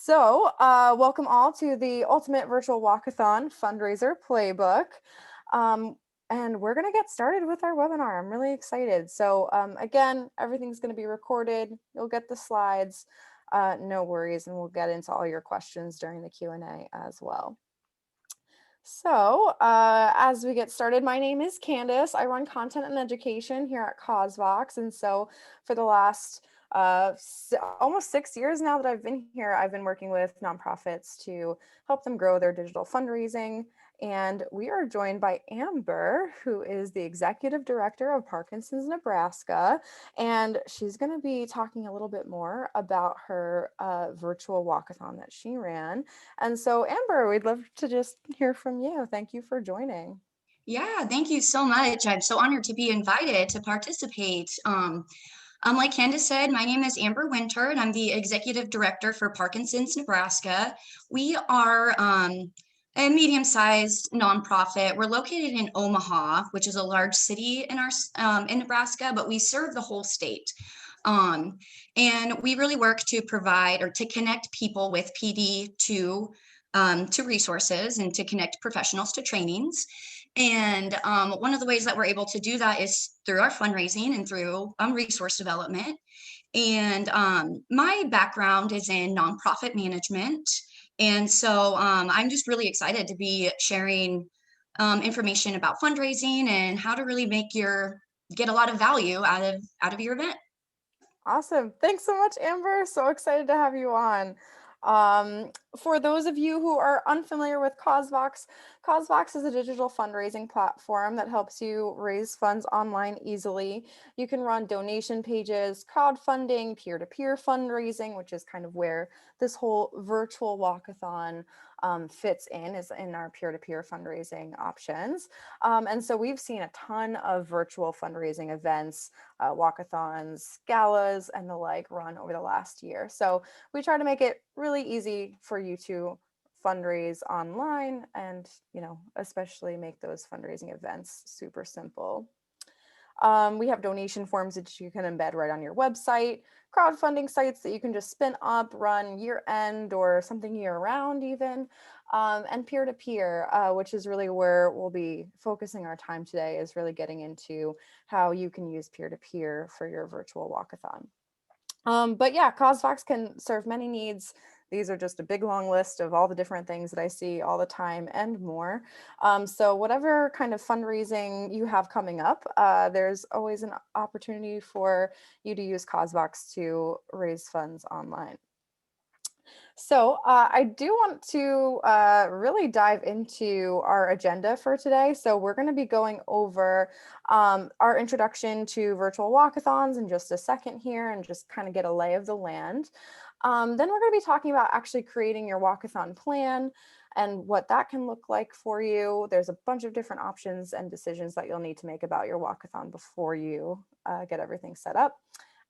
Welcome all to the Ultimate Virtual Walkathon Fundraiser Playbook. And we're going to get started with our webinar. I'm really excited. Again, everything's going to be recorded. You'll get the slides, no worries, and we'll get into all your questions during the Q&A as well. As we get started, my name is Candace. I run content and education here at CauseVox. And so for the last almost 6 years now that I've been here, I've been working with nonprofits to help them grow their digital fundraising. And we are joined by Amber, who is the Executive Director of Parkinson's, Nebraska. And she's going to be talking a little bit more about her virtual walkathon that she ran. And so, Amber, we'd love to just hear from you. Thank you for joining. Yeah, thank you so much. I'm so honored to be invited to participate. Like Candace said, my name is Amber Winter, and I'm the Executive Director for Parkinson's, Nebraska. We are a medium-sized nonprofit. We're located in Omaha, which is a large city in Nebraska, but we serve the whole state. And we really work to provide or to connect people with PD to resources and to connect professionals to trainings. And one of the ways that we're able to do that is through our fundraising and through resource development. And my background is in nonprofit management. And so I'm just really excited to be sharing information about fundraising and how to really get a lot of value out of your event. Awesome. Thanks so much, Amber. So excited to have you on. For those of you who are unfamiliar with CauseVox, CauseVox is a digital fundraising platform that helps you raise funds online easily. You can run donation pages, crowdfunding, peer-to-peer fundraising, which is kind of where this whole virtual walkathon fits is in our peer-to-peer fundraising options. And so we've seen a ton of virtual fundraising events, walkathons, galas, and the like run over the last year. So we try to make it really easy for you to fundraise online and, especially make those fundraising events super simple. We have donation forms that you can embed right on your website, crowdfunding sites that you can just spin up, run year end or something year round even, and peer-to-peer, which is really where we'll be focusing our time today, is really getting into how you can use peer-to-peer for your virtual walkathon. But yeah, CauseVox can serve many needs. These are just a big long list of all the different things that I see all the time and more. So whatever kind of fundraising you have coming up, there's always an opportunity for you to use CauseVox to raise funds online. So I do want to really dive into our agenda for today. So we're going to be going over our introduction to virtual walkathons in just a second here and just kind of get a lay of the land. Then we're going to be talking about actually creating your walkathon plan and what that can look like for you. There's a bunch of different options and decisions that you'll need to make about your walkathon before you get everything set up.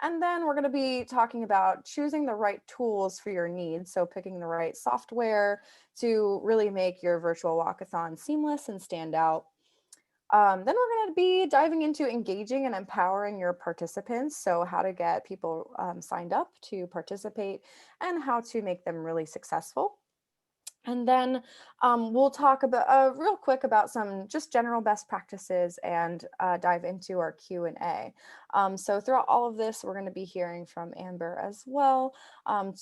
And then we're going to be talking about choosing the right tools for your needs. So picking the right software to really make your virtual walkathon seamless and stand out. Then we're going to be diving into engaging and empowering your participants. So how to get people signed up to participate and how to make them really successful. And then we'll talk about real quick about some just general best practices and dive into our Q&A. So throughout all of this, we're going to be hearing from Amber as well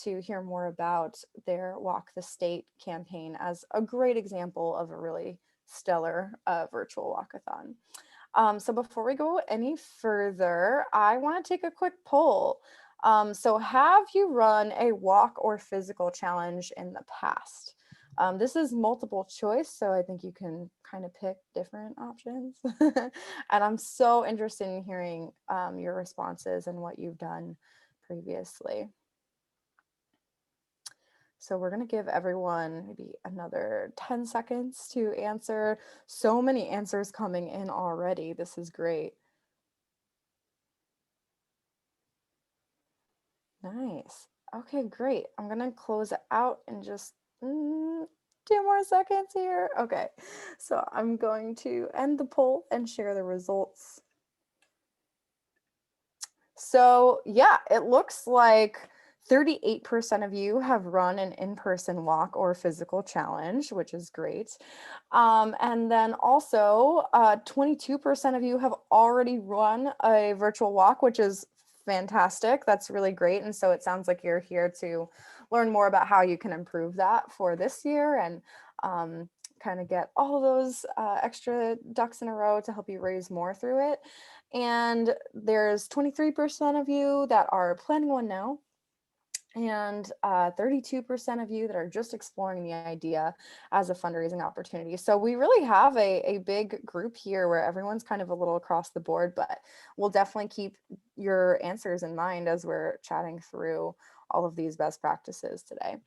to hear more about their Walk the State campaign as a great example of a really stellar virtual walkathon. So before we go any further, I want to take a quick poll. So have you run a walk or physical challenge in the past? This is multiple choice, so I think you can kind of pick different options. And I'm so interested in hearing your responses and what you've done previously. So we're going to give everyone maybe another 10 seconds to answer. So many answers coming in already. This is great. Nice. Okay, great. I'm going to close it out in just 2 more seconds here. Okay, so I'm going to end the poll and share the results. So yeah, it looks like 38% of you have run an in-person walk or physical challenge, which is great. And then also, 22% of you have already run a virtual walk, which is fantastic. That's really great. And so it sounds like you're here to learn more about how you can improve that for this year and kind of get all of those extra ducks in a row to help you raise more through it. And there's 23% of you that are planning one now, and 32% of you that are just exploring the idea as a fundraising opportunity. So we really have a big group here where everyone's kind of a little across the board, but we'll definitely keep your answers in mind as we're chatting through all of these best practices today.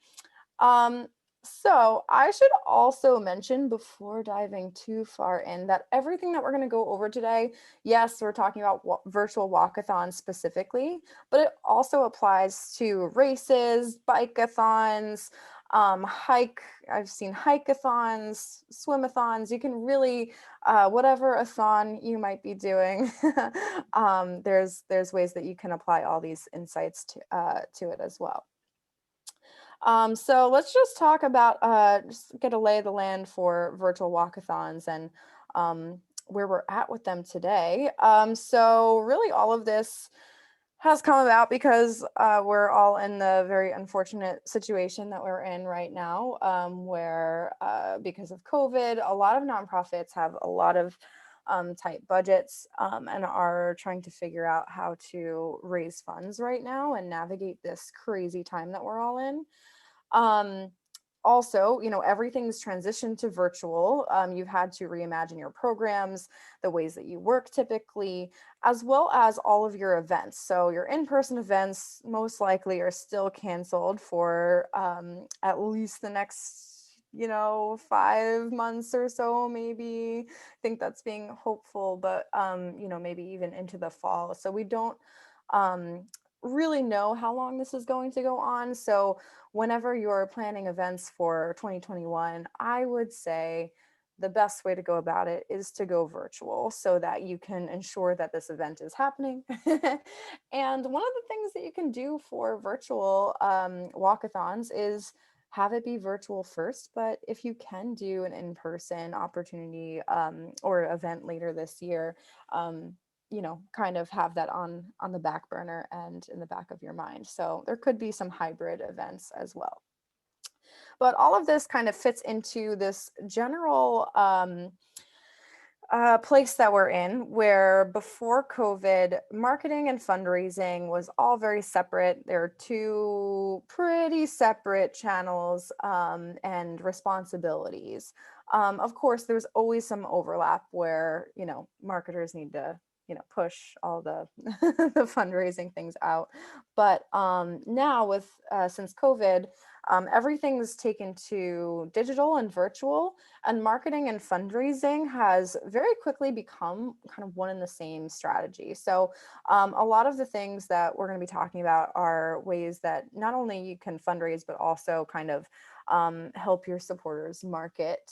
Um, so I should also mention before diving too far in that everything that we're going to go over today, yes, we're talking about virtual walkathons specifically, but it also applies to races, bikeathons, I've seen hikeathons, swimathons. You can really, whatever a thon you might be doing, there's ways that you can apply all these insights to it as well. So let's just talk about just get a lay of the land for virtual walkathons and where we're at with them today. So really all of this has come about because we're all in the very unfortunate situation that we're in right now, where because of COVID, a lot of nonprofits have a lot of tight budgets and are trying to figure out how to raise funds right now and navigate this crazy time that we're all in. Um, Also, everything's transitioned to virtual. You've had to reimagine your programs, the ways that you work typically, as well as all of your events. So your in-person events most likely are still canceled for at least the next 5 months or so, maybe. I think that's being hopeful, but maybe even into the fall. So we don't um, really know how long this is going to go on. So whenever you're planning events for 2021, I would say the best way to go about it is to go virtual so that you can ensure that this event is happening. And one of the things that you can do for virtual walkathons is have it be virtual first, but if you can do an in-person opportunity or event later this year, kind of have that on the back burner and in the back of your mind. So there could be some hybrid events as well. But all of this kind of fits into this general place that we're in, where before COVID, marketing and fundraising was all very separate. There are two pretty separate channels and responsibilities. Of course, there's always some overlap where, marketers need to, push all the the fundraising things out. But now with since COVID, everything's taken to digital and virtual, and marketing and fundraising has very quickly become kind of one and the same strategy. So a lot of the things that we're going to be talking about are ways that not only you can fundraise, but also kind of help your supporters market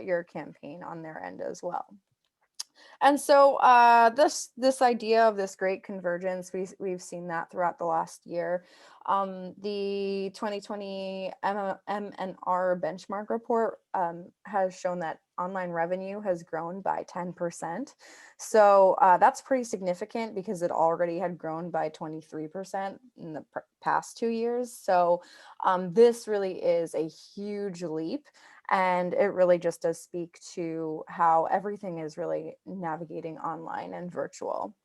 your campaign on their end as well. And so this idea of this great convergence, we've seen that throughout the last year. The 2020 MNR benchmark report has shown that online revenue has grown by 10%. So that's pretty significant because it already had grown by 23% in the past 2 years. So this really is a huge leap. And it really just does speak to how everything is really navigating online and virtual.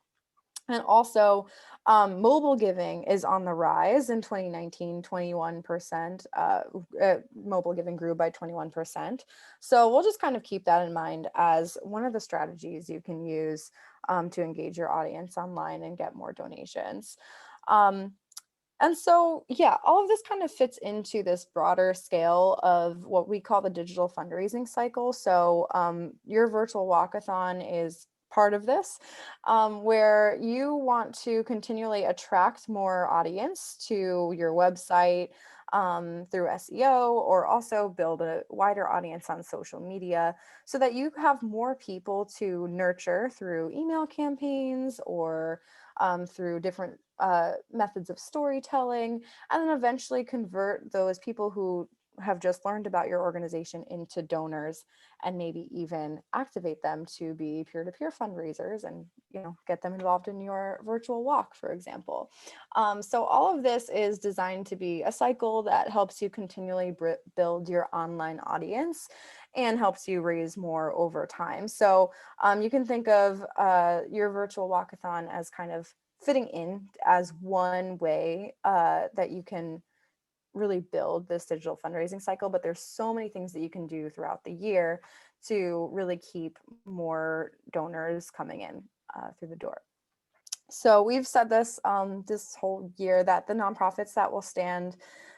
And also, mobile giving is on the rise. In 2019, 21%, mobile giving grew by 21%. So we'll just kind of keep that in mind as one of the strategies you can use to engage your audience online and get more donations. And so, yeah, all of this kind of fits into this broader scale of what we call the digital fundraising cycle. So your virtual walkathon is part of this, where you want to continually attract more audience to your website, through SEO, or also build a wider audience on social media so that you have more people to nurture through email campaigns or through different methods of storytelling, and then eventually convert those people who have just learned about your organization into donors, and maybe even activate them to be peer-to-peer fundraisers and get them involved in your virtual walk, for example. So all of this is designed to be a cycle that helps you continually build your online audience and helps you raise more over time. So you can think of your virtual walkathon as kind of fitting in as one way that you can really build this digital fundraising cycle, but there's so many things that you can do throughout the year to really keep more donors coming in through the door. So we've said this this whole year that the nonprofits that will stand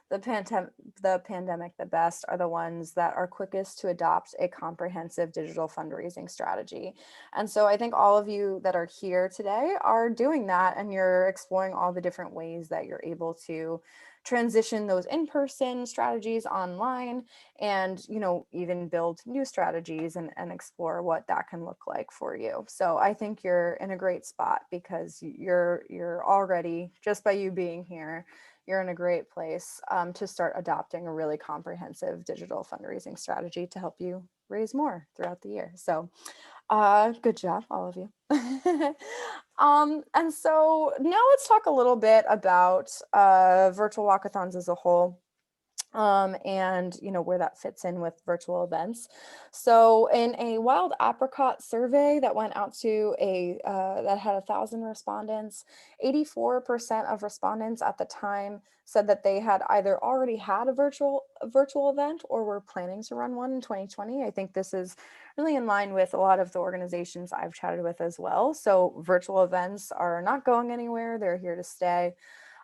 the pandemic the best are the ones that are quickest to adopt a comprehensive digital fundraising strategy. And so I think all of you that are here today are doing that, and you're exploring all the different ways that you're able to transition those in-person strategies online, and even build new strategies and explore what that can look like for you. So I think you're in a great spot, because you're already, just by you being here, you're in a great place to start adopting a really comprehensive digital fundraising strategy to help you raise more throughout the year. So good job, all of you. And so now let's talk a little bit about virtual walkathons as a whole, and where that fits in with virtual events. So in a wild apricot survey that went out to that had 1,000 respondents, 84% of respondents at the time said that they had either already had a virtual event or were planning to run one in 2020. I think this is really in line with a lot of the organizations I've chatted with as well. So virtual events are not going anywhere, they're here to stay,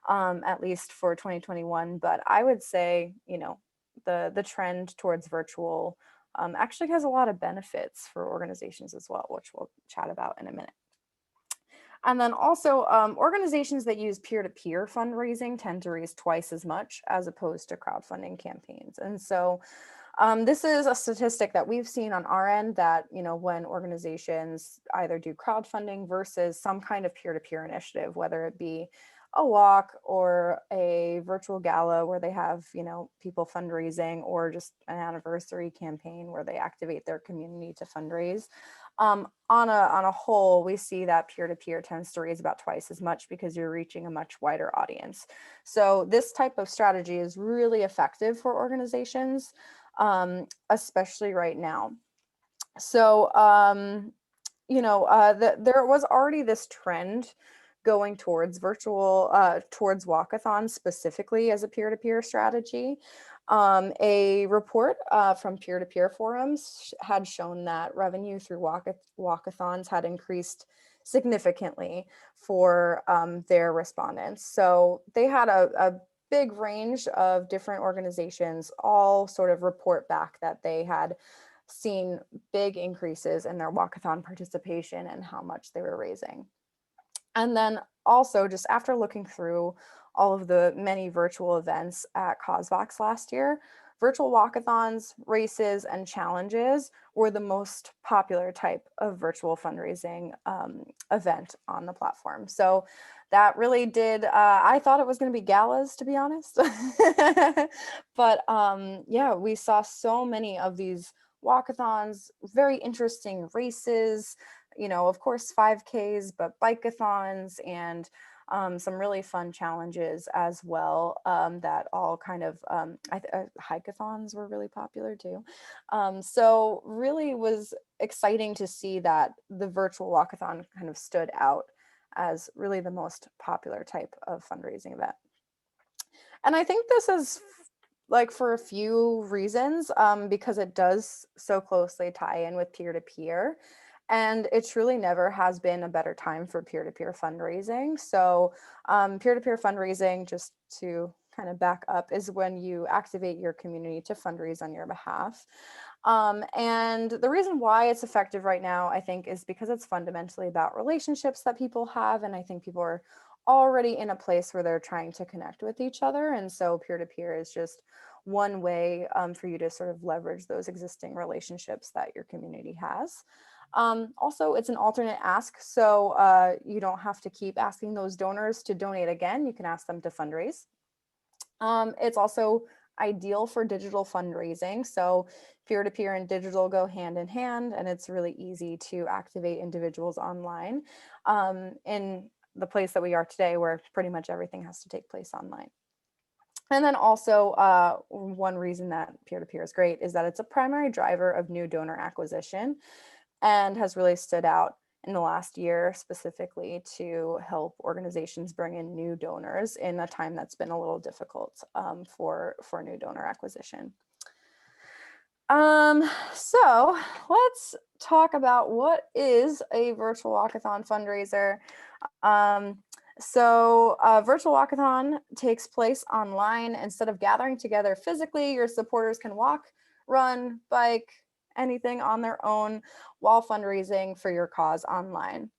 at least for 2021. But I would say, the trend towards virtual actually has a lot of benefits for organizations as well, which we'll chat about in a minute. And then also, organizations that use peer-to-peer fundraising tend to raise twice as much as opposed to crowdfunding campaigns. And so this is a statistic that we've seen on our end, that when organizations either do crowdfunding versus some kind of peer-to-peer initiative, whether it be a walk or a virtual gala where they have people fundraising, or just an anniversary campaign where they activate their community to fundraise, on a whole, we see that peer-to-peer tends to raise about twice as much, because you're reaching a much wider audience. So this type of strategy is really effective for organizations, especially right now. So, there was already this trend going towards towards walkathons specifically as a peer-to-peer strategy. A report from peer-to-peer forums had shown that revenue through walkathons had increased significantly for their respondents. So they had a big range of different organizations all sort of report back that they had seen big increases in their walkathon participation and how much they were raising. And then also, just after looking through all of the many virtual events at CauseVox last year, virtual walkathons, races, and challenges were the most popular type of virtual fundraising event on the platform. So that really did, I thought it was going to be galas, to be honest. But yeah, we saw so many of these walkathons, very interesting races, of course, 5Ks, but bikeathons, and some really fun challenges as well, that all kind of, hikeathons were really popular too. So really was exciting to see that the virtual walkathon kind of stood out as really the most popular type of fundraising event. And I think this is like for a few reasons, because it does so closely tie in with peer-to-peer. And it truly never has been a better time for peer-to-peer fundraising. So peer-to-peer fundraising, just to kind of back up, is when you activate your community to fundraise on your behalf. And the reason why it's effective right now, I think, is because it's fundamentally about relationships that people have. And I think people are already in a place where they're trying to connect with each other. And so peer-to-peer is just one way for you to sort of leverage those existing relationships that your community has. Also, it's an alternate ask, so you don't have to keep asking those donors to donate again. You can ask them to fundraise. It's also ideal for digital fundraising. So peer-to-peer and digital go hand in hand, and it's really easy to activate individuals online in the place that we are today, where pretty much everything has to take place online. And then also, one reason that peer-to-peer is great is that it's a primary driver of new donor acquisition and has really stood out in the last year specifically to help organizations bring in new donors in a time that's been a little difficult for new donor acquisition. So let's talk about what is a virtual walkathon fundraiser. Virtual walkathon takes place online. Instead of gathering together physically, your supporters can walk, run, bike, anything on their own while fundraising for your cause online.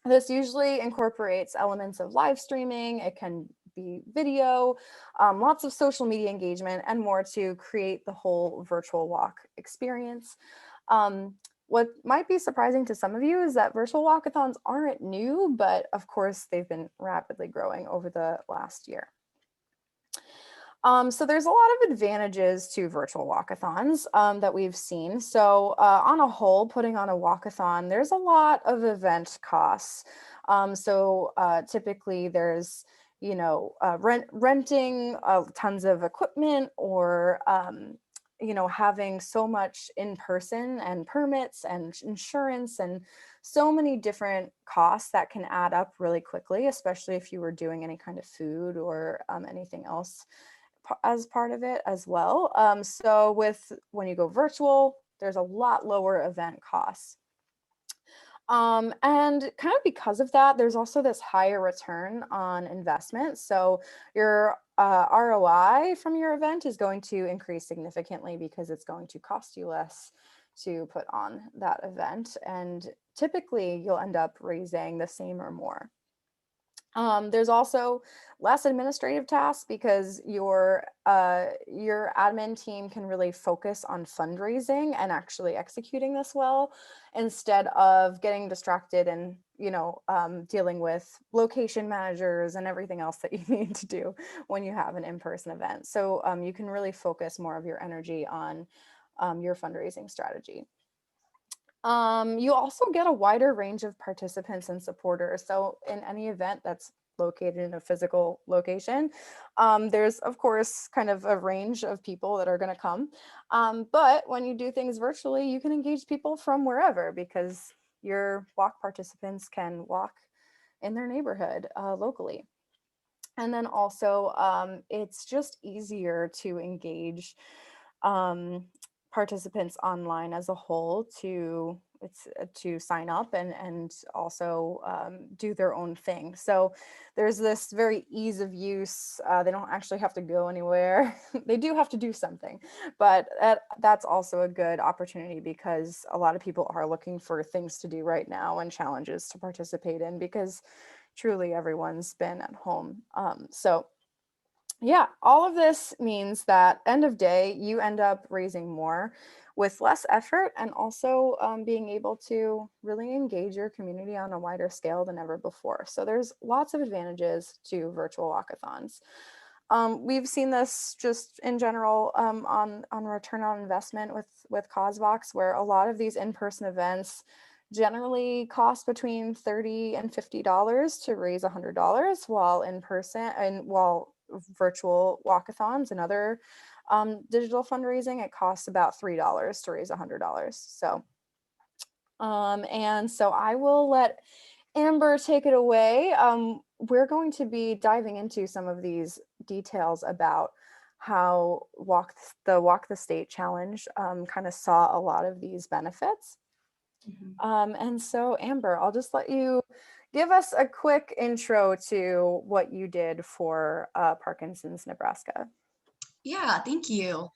This usually incorporates elements of live streaming. It can be video, lots of social media engagement, and more to create the whole virtual walk experience. What might be surprising to some of you is that virtual walkathons aren't new, but of course they've been rapidly growing over the last year. So there's a lot of advantages to virtual walkathons that we've seen. So on a whole, putting on a walkathon, there's a lot of event costs. Typically there's, renting tons of equipment or, having so much in person and permits and insurance and so many different costs that can add up really quickly, especially if you were doing any kind of food or anything else as part of it as well. When you go virtual, there's a lot lower event costs. And kind of because of that, there's also this higher return on investment. So your ROI from your event is going to increase significantly because it's going to cost you less to put on that event. And typically you'll end up raising the same or more. There's also less administrative tasks because your admin team can really focus on fundraising and actually executing this well, instead of getting distracted and dealing with location managers and everything else that you need to do when you have an in-person event. So you can really focus more of your energy on your fundraising strategy. You also get a wider range of participants and supporters. So in any event that's located in a physical location, there's of course kind of a range of people that are going to come. But when you do things virtually, you can engage people from wherever because your walk participants can walk in their neighborhood locally. And then also, it's just easier to engage participants online as a whole to sign up and also do their own thing. So there's this very ease of use. They don't actually have to go anywhere. They do have to do something, but that's also a good opportunity because a lot of people are looking for things to do right now and challenges to participate in because truly everyone's been at home. Yeah, all of this means that end of day, you end up raising more with less effort and also being able to really engage your community on a wider scale than ever before. So there's lots of advantages to virtual walkathons. We've seen this just in general on return on investment with CauseVox, where a lot of these in-person events generally cost between $30 and $50 to raise $100, while in person and while virtual walkathons and other digital fundraising, it costs about $3 to raise $100. So I will let Amber take it away. We're going to be diving into some of these details about how Walk the State Challenge kind of saw a lot of these benefits. And so Amber, I'll just let you give us a quick intro to what you did for Parkinson's, Nebraska. Yeah, thank you.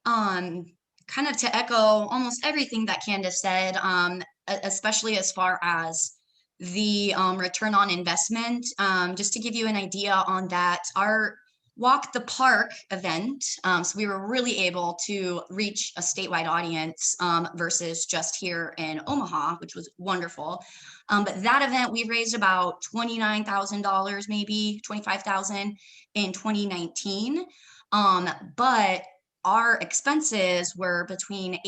Um, Kind of to echo almost everything that Candace said, especially as far as the return on investment. Just to give you an idea on that, our Walk the Park event, so we were really able to reach a statewide audience versus just here in Omaha, which was wonderful. But that event, we raised about $29,000, maybe 25,000 in 2019. But our expenses were between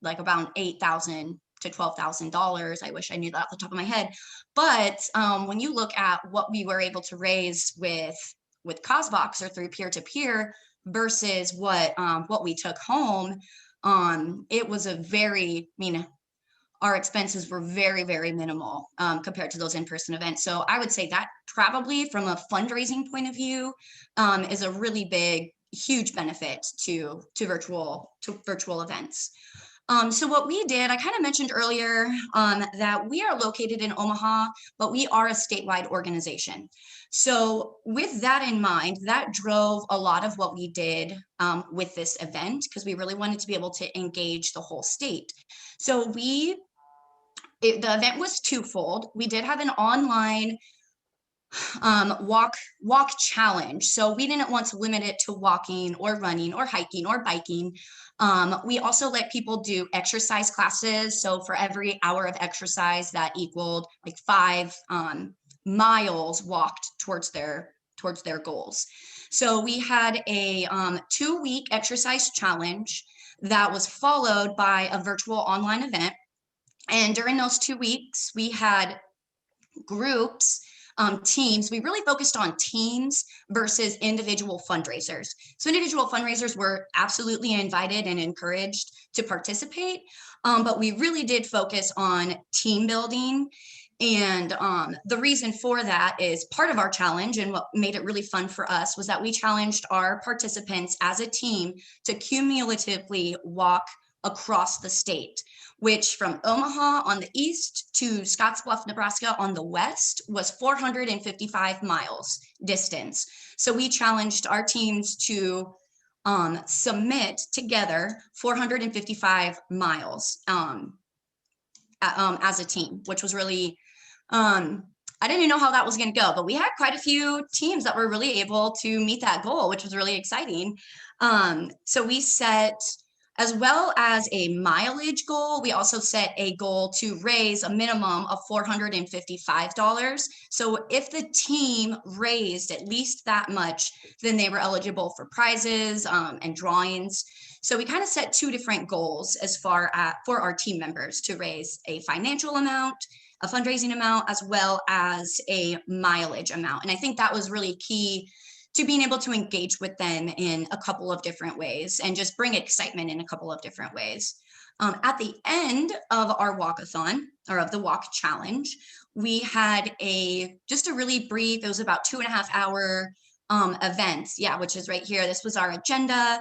like around 8,000 to $12,000. I wish I knew that off the top of my head. But when you look at what we were able to raise with CosBox or through peer-to-peer versus what we took home, it was a very, I mean, our expenses were very, very minimal compared to those in-person events. So I would say that probably from a fundraising point of view is a really big, huge benefit to virtual events. So what we did, I kind of mentioned earlier that we are located in Omaha, but we are a statewide organization. So with that in mind, that drove a lot of what we did with this event, because we really wanted to be able to engage the whole state. So the event was twofold. We did have an online walk challenge. So we didn't want to limit it to walking or running or hiking or biking. We also let people do exercise classes. So for every hour of exercise, that equaled like 5 miles walked towards their goals. So we had a 2-week exercise challenge that was followed by a virtual online event. And during those 2 weeks, we had groups, teams. We really focused on teams versus individual fundraisers. So individual fundraisers were absolutely invited and encouraged to participate, but we really did focus on team building. And the reason for that is part of our challenge, and what made it really fun for us was that we challenged our participants as a team to cumulatively walk across the state, which from Omaha on the east to Scottsbluff, Nebraska on the west was 455 miles distance. So we challenged our teams to submit together 455 miles as a team, which was really, I didn't even know how that was going to go, but we had quite a few teams that were really able to meet that goal, which was really exciting. So we set, as well as a mileage goal, we also set a goal to raise a minimum of $455. So if the team raised at least that much, then they were eligible for prizes and drawings. So we kind of set 2 different goals as far as for our team members to raise a financial amount, a fundraising amount, as well as a mileage amount. And I think that was really key to being able to engage with them in a couple of different ways and just bring excitement in a couple of different ways. At the end of our walkathon, or of the walk challenge, we had just a really brief, it was about 2.5-hour event. Yeah, which is right here. This was our agenda.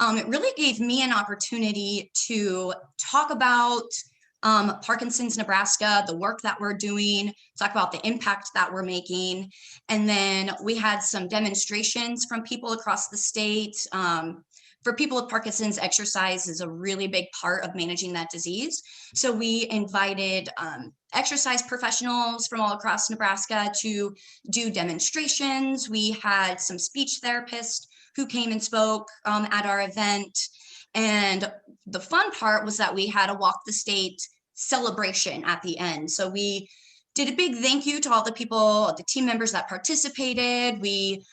It really gave me an opportunity to talk about Parkinson's, Nebraska, the work that we're doing, talk about the impact that we're making. And then we had some demonstrations from people across the state. For people with Parkinson's, exercise is a really big part of managing that disease. So we invited exercise professionals from all across Nebraska to do demonstrations. We had some speech therapists who came and spoke at our event. And the fun part was that we had a Walk the State celebration at the end. So we did a big thank you to all the people, the team members that participated. We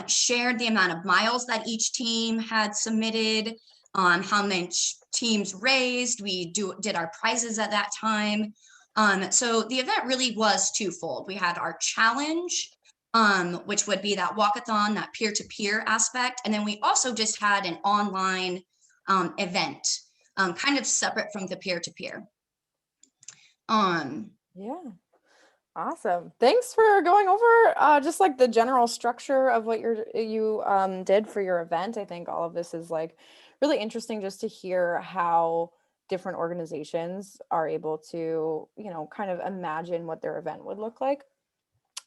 shared the amount of miles that each team had submitted, how much teams raised. We did our prizes at that time. So the event really was twofold. We had our challenge, which would be that walkathon, that peer-to-peer aspect. And then we also just had an online event, kind of separate from the peer-to-peer. Yeah. Awesome. Thanks for going over just like the general structure of what you did for your event. I think all of this is like really interesting just to hear how different organizations are able to, kind of imagine what their event would look like.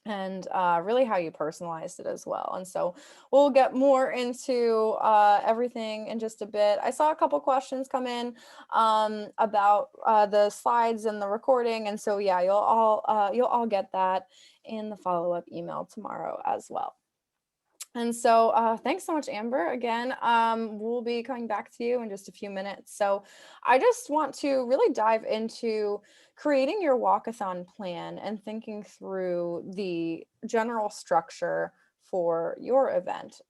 and really how you personalized it as well. And so we'll get more into everything in just a bit. I saw a couple questions come in about the slides and the recording, and so yeah, you'll all get that in the follow-up email tomorrow as well. And so thanks so much, Amber. Again, we'll be coming back to you in just a few minutes. So I just want to really dive into creating your walkathon plan and thinking through the general structure for your event.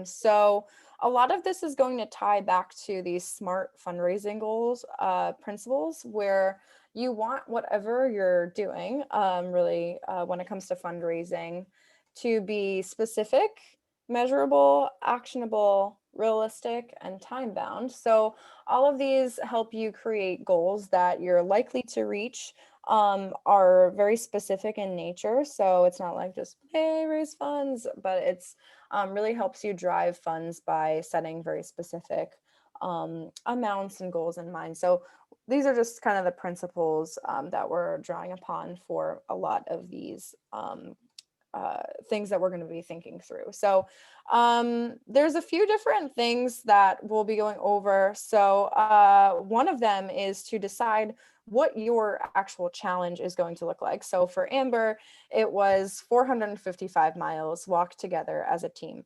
So a lot of this is going to tie back to these SMART fundraising goals, principles, where you want whatever you're doing, really, when it comes to fundraising, to be specific, measurable, actionable, realistic, and time bound. So all of these help you create goals that you're likely to reach, are very specific in nature. So it's not like just, hey, raise funds, but it's really helps you drive funds by setting very specific amounts and goals in mind. So these are just kind of the principles that we're drawing upon for a lot of these things that we're going to be thinking through. So there's a few different things that we'll be going over. So one of them is to decide what your actual challenge is going to look like. So for Amber, it was 455 miles walked together as a team.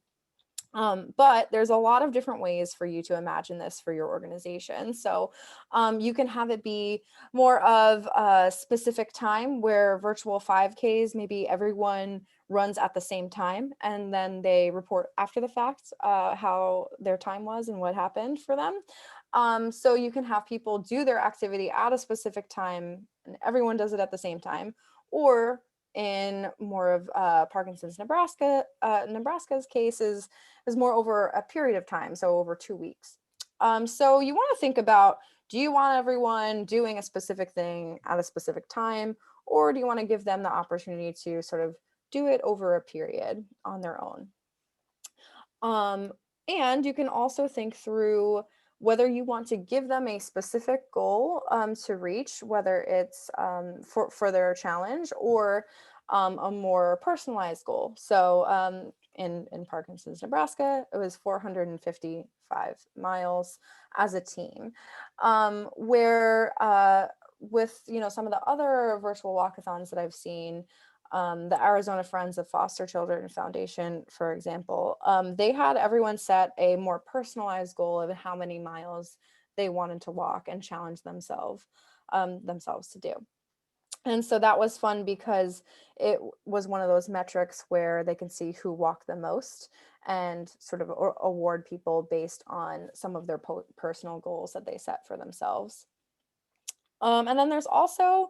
But there's a lot of different ways for you to imagine this for your organization. So you can have it be more of a specific time where virtual 5Ks, maybe everyone runs at the same time and then they report after the fact how their time was and what happened for them. So you can have people do their activity at a specific time and everyone does it at the same time. Or in more of Parkinson's, Nebraska's case is more over a period of time, so over 2 weeks. So you want to think about, do you want everyone doing a specific thing at a specific time, or do you want to give them the opportunity to sort of do it over a period on their own? Um, and you can also think through whether you want to give them a specific goal to reach, whether it's for their challenge or a more personalized goal. So in Parkinson's, Nebraska, it was 455 miles as a team, where with some of the other virtual walkathons that I've seen, the Arizona Friends of Foster Children Foundation, for example, they had everyone set a more personalized goal of how many miles they wanted to walk and challenge themselves to do. And so that was fun because it was one of those metrics where they can see who walked the most and sort of award people based on some of their personal goals that they set for themselves. And then there's also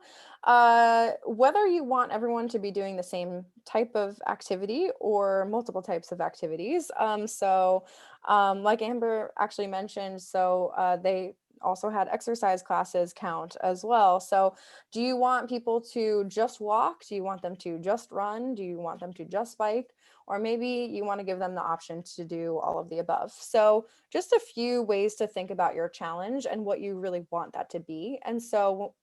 whether you want everyone to be doing the same type of activity or multiple types of activities. Like Amber actually mentioned, so they also had exercise classes count as well. So do you want people to just walk? Do you want them to just run? Do you want them to just bike? Or maybe you want to give them the option to do all of the above. So just a few ways to think about your challenge and what you really want that to be. And so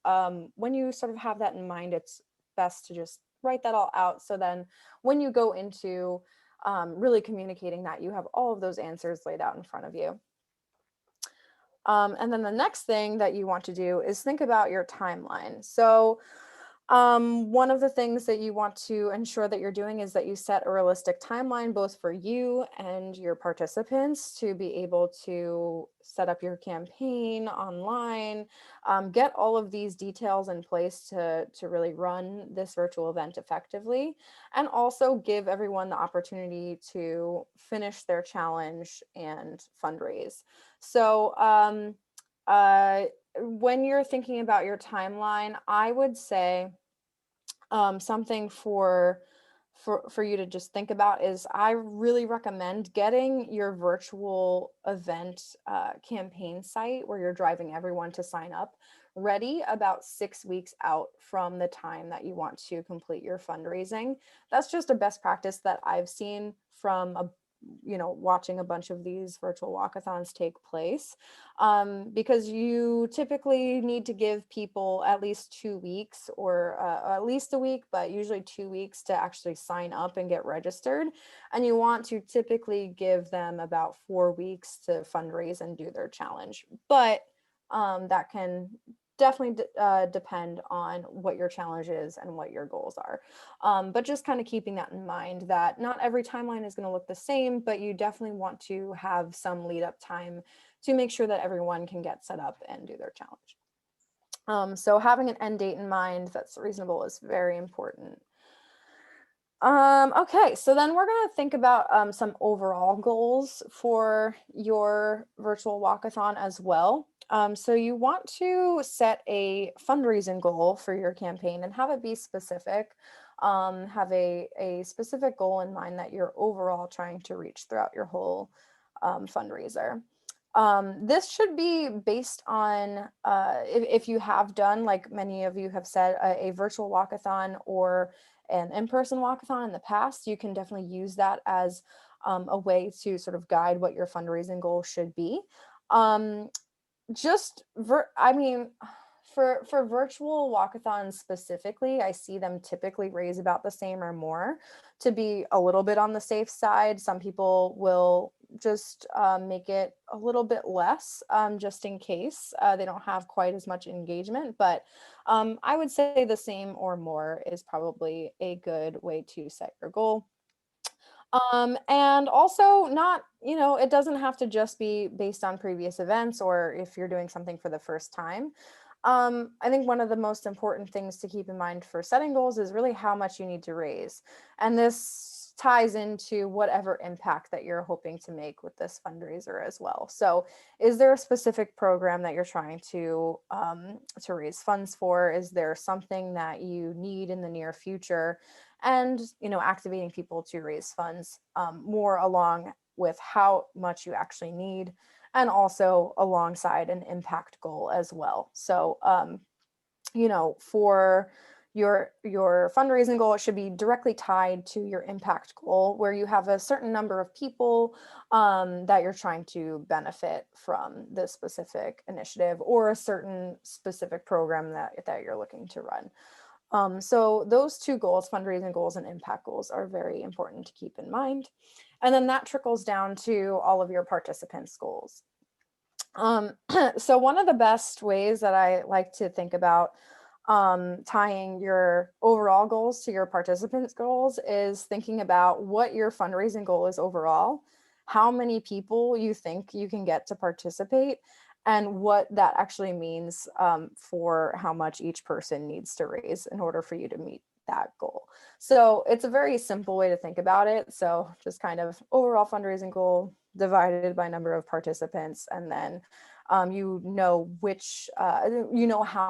when you sort of have that in mind, it's best to just write that all out. So then when you go into really communicating that, you have all of those answers laid out in front of you. And then the next thing that you want to do is think about your timeline. So one of the things that you want to ensure that you're doing is that you set a realistic timeline, both for you and your participants, to be able to set up your campaign online, get all of these details in place to really run this virtual event effectively, and also give everyone the opportunity to finish their challenge and fundraise. So, when you're thinking about your timeline, I would say something for you to just think about is I really recommend getting your virtual event campaign site where you're driving everyone to sign up ready about 6 weeks out from the time that you want to complete your fundraising. That's just a best practice that I've seen from watching a bunch of these virtual walkathons take place, because you typically need to give people at least 2 weeks, or at least a week, but usually 2 weeks to actually sign up and get registered. And you want to typically give them about 4 weeks to fundraise and do their challenge. But that can definitely depend on what your challenge is and what your goals are. But just kind of keeping that in mind, that not every timeline is going to look the same, but you definitely want to have some lead up time to make sure that everyone can get set up and do their challenge. So having an end date in mind that's reasonable is very important. Okay, so then we're going to think about some overall goals for your virtual walkathon as well. So you want to set a fundraising goal for your campaign and have it be specific. Have a specific goal in mind that you're overall trying to reach throughout your whole fundraiser. This should be based on, if you have done, like many of you have said, a virtual walkathon or an in-person walkathon in the past, you can definitely use that as a way to sort of guide what your fundraising goal should be. I mean, for virtual walkathons specifically, I see them typically raise about the same or more, to be a little bit on the safe side. Some people will just make it a little bit less, just in case they don't have quite as much engagement. But I would say the same or more is probably a good way to set your goal. And also not, it doesn't have to just be based on previous events or if you're doing something for the first time. I think one of the most important things to keep in mind for setting goals is really how much you need to raise. And this ties into whatever impact that you're hoping to make with this fundraiser as well. So is there a specific program that you're trying to raise funds for? Is there something that you need in the near future? And activating people to raise funds, more along with how much you actually need, and also alongside an impact goal as well. So for your fundraising goal, it should be directly tied to your impact goal, where you have a certain number of people that you're trying to benefit from this specific initiative or a certain specific program that you're looking to run. So those two goals, fundraising goals and impact goals, are very important to keep in mind. And then that trickles down to all of your participants' goals. So one of the best ways that I like to think about tying your overall goals to your participants' goals is thinking about what your fundraising goal is overall, how many people you think you can get to participate, and what that actually means for how much each person needs to raise in order for you to meet that goal. So it's a very simple way to think about it. So just kind of overall fundraising goal divided by number of participants, and then how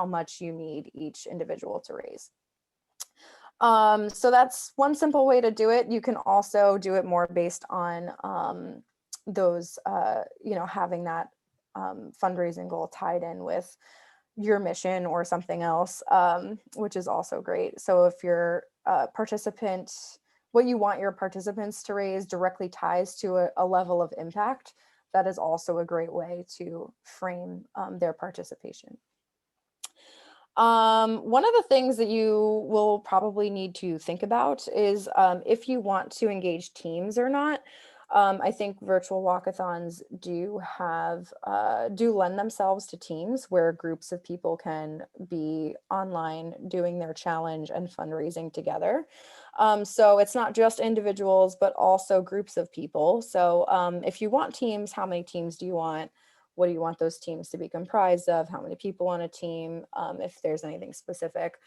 much you need each individual to raise. So that's one simple way to do it. You can also do it more based on those, having that fundraising goal tied in with your mission or something else, which is also great. So if your what you want your participants to raise directly ties to a level of impact, that is also a great way to frame their participation. One of the things that you will probably need to think about is if you want to engage teams or not. I think virtual walkathons do lend themselves to teams where groups of people can be online doing their challenge and fundraising together. So it's not just individuals, but also groups of people. So if you want teams, how many teams do you want? What do you want those teams to be comprised of? How many people on a team, if there's anything specific.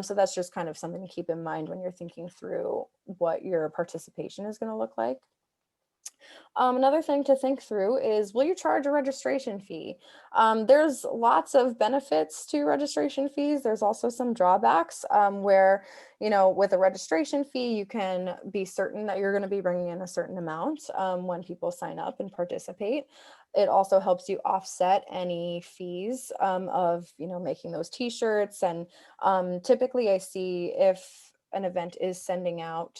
So that's just kind of something to keep in mind when you're thinking through what your participation is going to look like. Another thing to think through is, will you charge a registration fee? There's lots of benefits to registration fees. There's also some drawbacks where, with a registration fee, you can be certain that you're going to be bringing in a certain amount when people sign up and participate. It also helps you offset any fees of, making those t-shirts. And typically I see if an event is sending out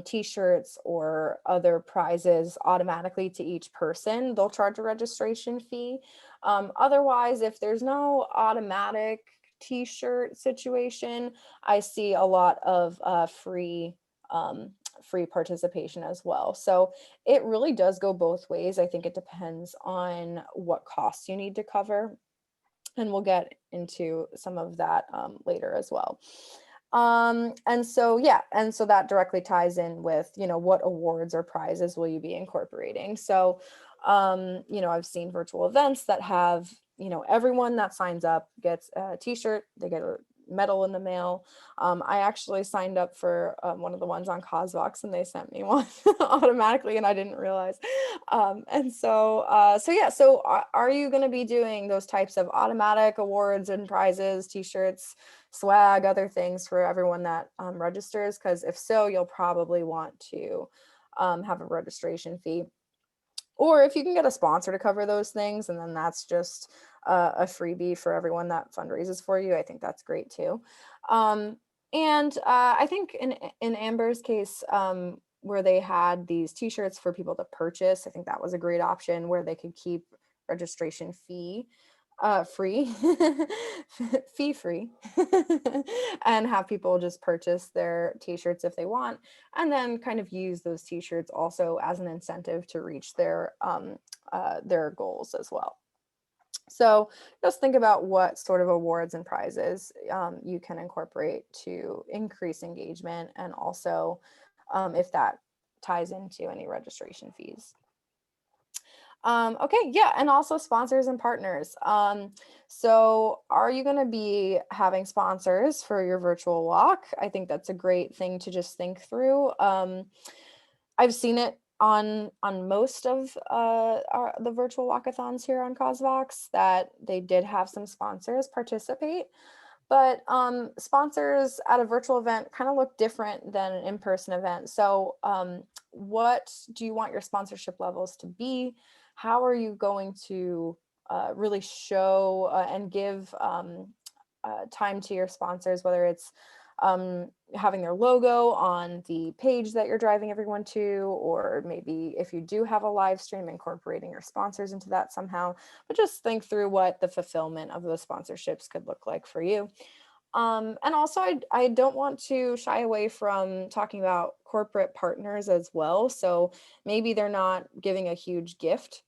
t-shirts or other prizes automatically to each person, they'll charge a registration fee. Otherwise, if there's no automatic t-shirt situation, I see a lot of free participation as well. So it really does go both ways. I think it depends on what costs you need to cover, and we'll get into some of that later as well. And so yeah, and so that directly ties in with, what awards or prizes will you be incorporating. So I've seen virtual events that have, everyone that signs up gets a t-shirt, they get a medal in the mail. I actually signed up for one of the ones on Cosvox, and they sent me one automatically, and I didn't realize. Are you going to be doing those types of automatic awards and prizes, t-shirts, swag, other things for everyone that registers? Because if so, you'll probably want to have a registration fee. Or if you can get a sponsor to cover those things, and then that's just a freebie for everyone that fundraises for you, I think that's great too. And I think in Amber's case, where they had these t-shirts for people to purchase, I think that was a great option where they could keep registration free fee free and have people just purchase their t-shirts if they want, and then kind of use those t-shirts also as an incentive to reach their goals as well. So just think about what sort of awards and prizes you can incorporate to increase engagement, and also if that ties into any registration fees. Okay, yeah, and also sponsors and partners. So are you going to be having sponsors for your virtual walk? I think that's a great thing to just think through. I've seen it on most of the virtual walkathons here on Cosvox that they did have some sponsors participate. But sponsors at a virtual event kind of look different than an in-person event. So what do you want your sponsorship levels to be? How are you going to really show and give time to your sponsors, whether it's having their logo on the page that you're driving everyone to, or maybe if you do have a live stream, incorporating your sponsors into that somehow. But just think through what the fulfillment of those sponsorships could look like for you. And also, I don't want to shy away from talking about corporate partners as well. So maybe they're not giving a huge gift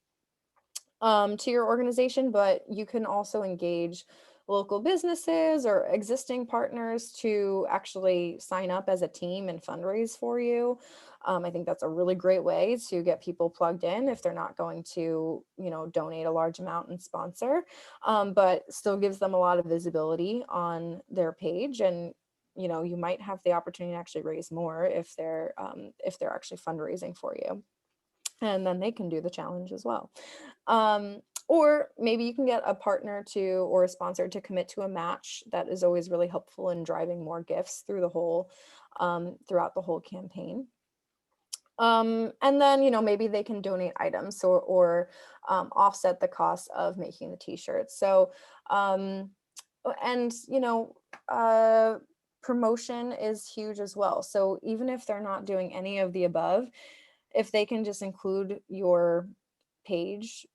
to your organization, but you can also engage local businesses or existing partners to actually sign up as a team and fundraise for you. I think that's a really great way to get people plugged in if they're not going to, donate a large amount and sponsor, but still gives them a lot of visibility on their page. And you might have the opportunity to actually raise more if they're actually fundraising for you, and then they can do the challenge as well. Or maybe you can get a partner to, or a sponsor to commit to a match. That is always really helpful in driving more gifts through throughout the whole campaign. And then, maybe they can donate items or offset the cost of making the t-shirts. So, and, promotion is huge as well. So even if they're not doing any of the above, if they can just include your page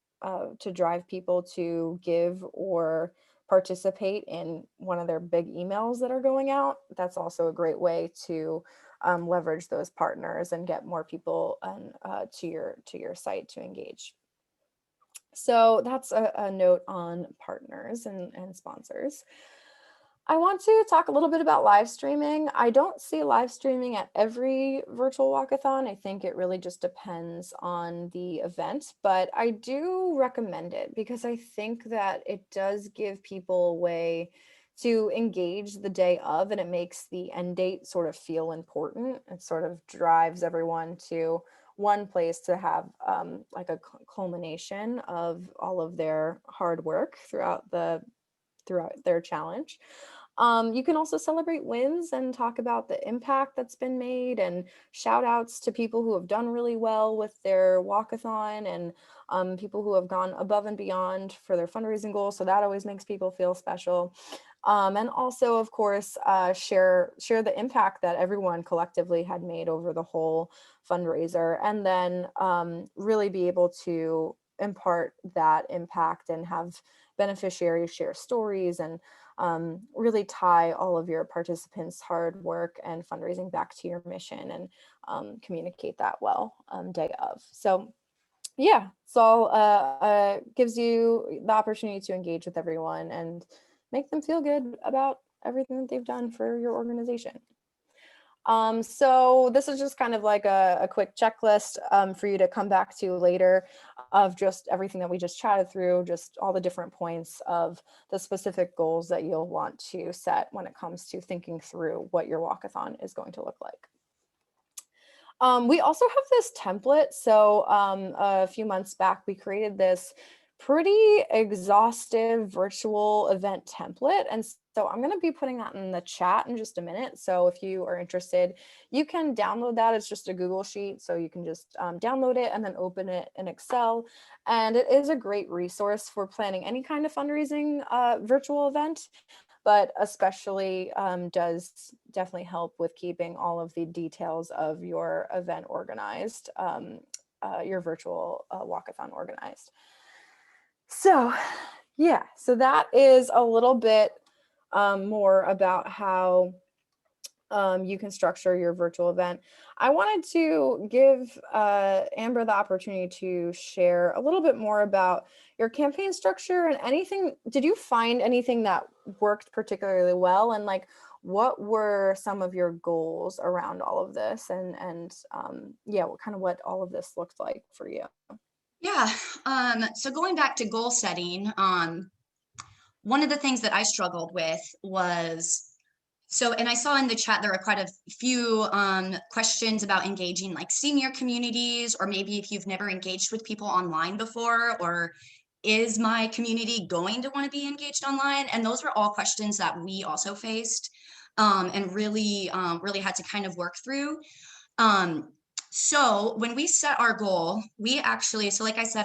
to drive people to give or participate in one of their big emails that are going out, that's also a great way to leverage those partners and get more people to your site to engage. So that's a note on partners and sponsors. I want to talk a little bit about live streaming. I don't see live streaming at every virtual walkathon. I think it really just depends on the event, but I do recommend it because I think that it does give people a way to engage the day of, and it makes the end date sort of feel important. It sort of drives everyone to one place to have like a culmination of all of their hard work throughout their challenge. You can also celebrate wins and talk about the impact that's been made, and shout outs to people who have done really well with their walkathon, and people who have gone above and beyond for their fundraising goals. So that always makes people feel special. And also, of course, share the impact that everyone collectively had made over the whole fundraiser, and then really be able to impart that impact and have beneficiaries share stories, and really tie all of your participants' hard work and fundraising back to your mission, and communicate that well day of. So yeah, so gives you the opportunity to engage with everyone and make them feel good about everything that they've done for your organization. So this is just kind of like a quick checklist for you to come back to later, of just everything that we just chatted through, just all the different points of the specific goals that you'll want to set when it comes to thinking through what your walkathon is going to look like. We also have this template. So a few months back, we created this pretty exhaustive virtual event template. And so I'm going to be putting that in the chat in just a minute. So if you are interested, you can download that. It's just a Google Sheet. So you can just download it and then open it in Excel. And it is a great resource for planning any kind of fundraising virtual event, but especially does definitely help with keeping all of the details of your event organized, your virtual walkathon organized. So yeah, so that is a little bit more about how you can structure your virtual event. I wanted to give Amber the opportunity to share a little bit more about your campaign structure and anything. Did you find anything that worked particularly well, and like what were some of your goals around all of this, and yeah, what all of this looked like for you? Yeah. So going back to goal setting, one of the things that I struggled with was, and I saw in the chat there are quite a few questions about engaging like senior communities, or maybe if you've never engaged with people online before, or is my community going to want to be engaged online? And those were all questions that we also faced, and really had to kind of work through. So when we set our goal, we actually, so like I said,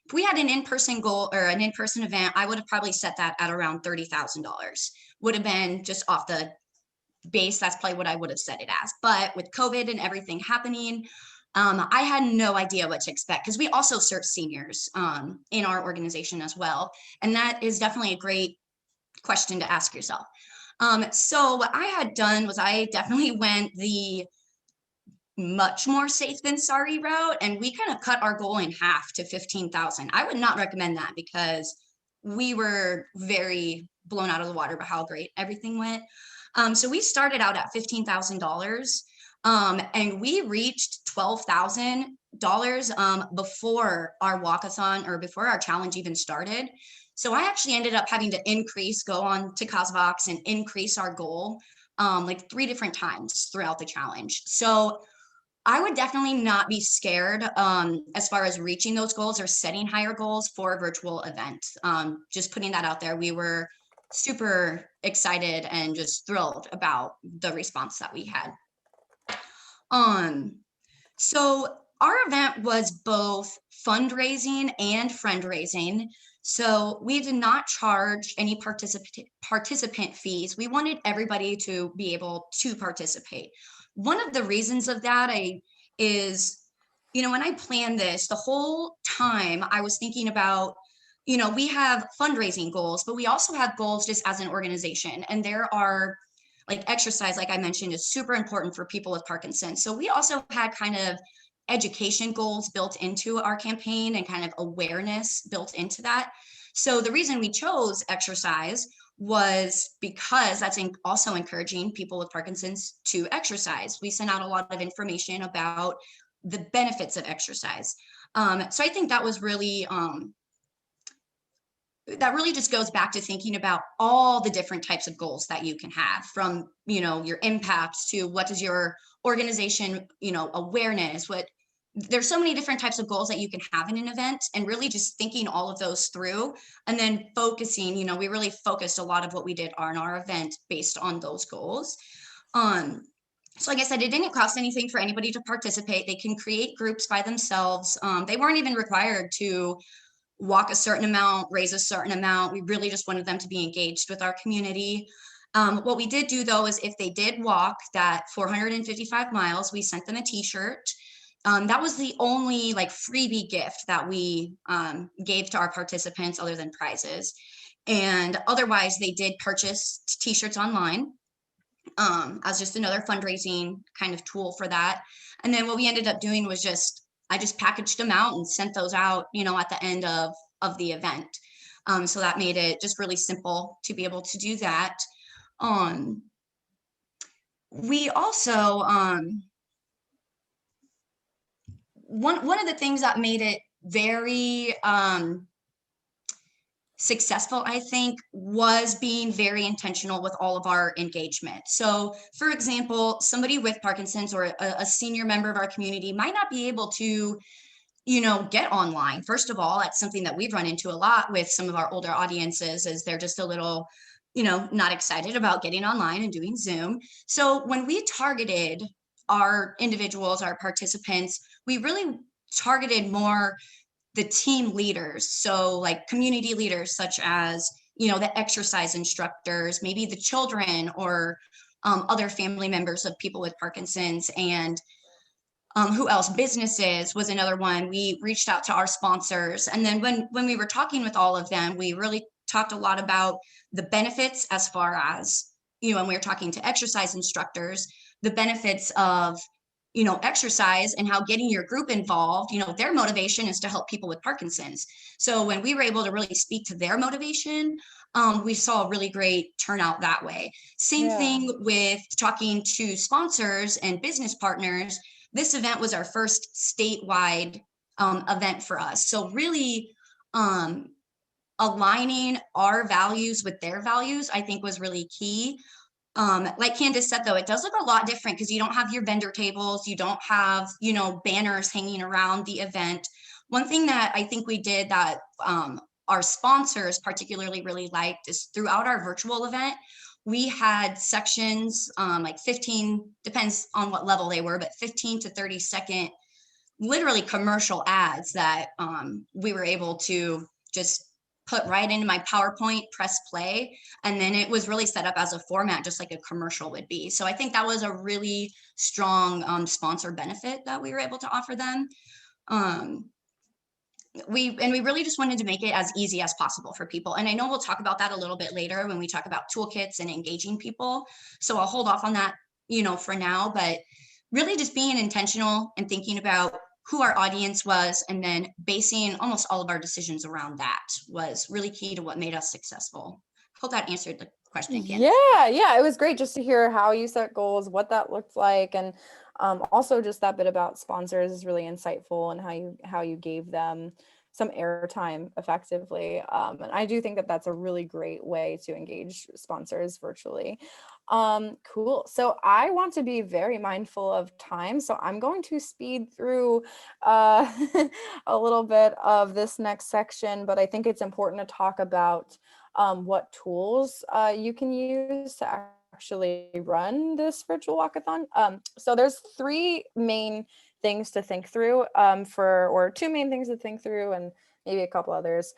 if we had an in-person goal or an in-person event, I would have probably set that at around $30,000. Would have been just off the base. That's probably what I would have set it as. But with COVID and everything happening, I had no idea what to expect, because we also serve seniors in our organization as well. And that is definitely a great question to ask yourself. So what I had done was I definitely went the much more safe than sorry route, and we kind of cut our goal in half to 15,000. I would not recommend that, because we were very blown out of the water by how great everything went. So we started out at $15,000, and we reached $12,000 before our walkathon, or before our challenge even started. So I actually ended up having to go on to CosVox and increase our goal like 3 different times throughout the challenge. So I would definitely not be scared as far as reaching those goals or setting higher goals for a virtual event. Just putting that out there. We were super excited and just thrilled about the response that we had. So our event was both fundraising and friend-raising. So we did not charge any participant fees. We wanted everybody to be able to participate. One of the reasons of that is, when I planned this, the whole time I was thinking about, we have fundraising goals, but we also have goals just as an organization. And there are like exercise, like I mentioned, is super important for people with Parkinson's. So we also had kind of education goals built into our campaign and kind of awareness built into that. So the reason we chose exercise was because that's also encouraging people with Parkinson's to exercise. We sent out a lot of information about the benefits of exercise. So I think that was really, that really just goes back to thinking about all the different types of goals that you can have, from, your impact to what does your organization, awareness, there's so many different types of goals that you can have in an event, and really just thinking all of those through, and then focusing, we really focused a lot of what we did on our event based on those goals. So like I said, it didn't cost anything for anybody to participate. They can create groups by themselves. They weren't even required to walk a certain amount, raise a certain amount. We really just wanted them to be engaged with our community. What we did do though is if they did walk that 455 miles, we sent them a t-shirt. That was the only like freebie gift that we gave to our participants other than prizes. And otherwise they did purchase t-shirts online as just another fundraising kind of tool for that. And then what we ended up doing was I just packaged them out and sent those out, at the end of the event. So that made it just really simple to be able to do that. Um, we also, one of the things that made it very successful, I think, was being very intentional with all of our engagement. So, for example, somebody with Parkinson's or a senior member of our community might not be able to, get online. First of all, that's something that we've run into a lot with some of our older audiences is they're just a little, not excited about getting online and doing Zoom. So when we targeted our individuals, our participants, we really targeted more the team leaders. So like community leaders, such as, the exercise instructors, maybe the children or other family members of people with Parkinson's. And who else? Businesses was another one. We reached out to our sponsors. And then when we were talking with all of them, we really talked a lot about the benefits as far as, when we were talking to exercise instructors, the benefits of, exercise and how getting your group involved, their motivation is to help people with Parkinson's. So when we were able to really speak to their motivation, we saw a really great turnout that way. Same thing with talking to sponsors and business partners. This event was our first statewide event for us. So really aligning our values with their values, I think was really key. Like Candace said, though, it does look a lot different because you don't have your vendor tables, you don't have, banners hanging around the event. One thing that I think we did that our sponsors particularly really liked is throughout our virtual event, we had sections like 15, depends on what level they were, but 15 to 30-second, literally commercial ads that we were able to just put right into my PowerPoint, press play, and then it was really set up as a format, just like a commercial would be. So I think that was a really strong sponsor benefit that we were able to offer them. We really just wanted to make it as easy as possible for people. And I know we'll talk about that a little bit later when we talk about toolkits and engaging people. So I'll hold off on that, for now, but really just being intentional and thinking about who our audience was and then basing almost all of our decisions around that was really key to what made us successful. Hope that answered the question, Candace. Yeah, it was great just to hear how you set goals, what that looked like, and also just that bit about sponsors is really insightful and how you gave them some airtime effectively. And I do think that that's a really great way to engage sponsors virtually. Cool. So I want to be very mindful of time, so I'm going to speed through a little bit of this next section, but I think it's important to talk about what tools you can use to actually run this virtual walkathon. So there's three main things to think through or two main things to think through and maybe a couple others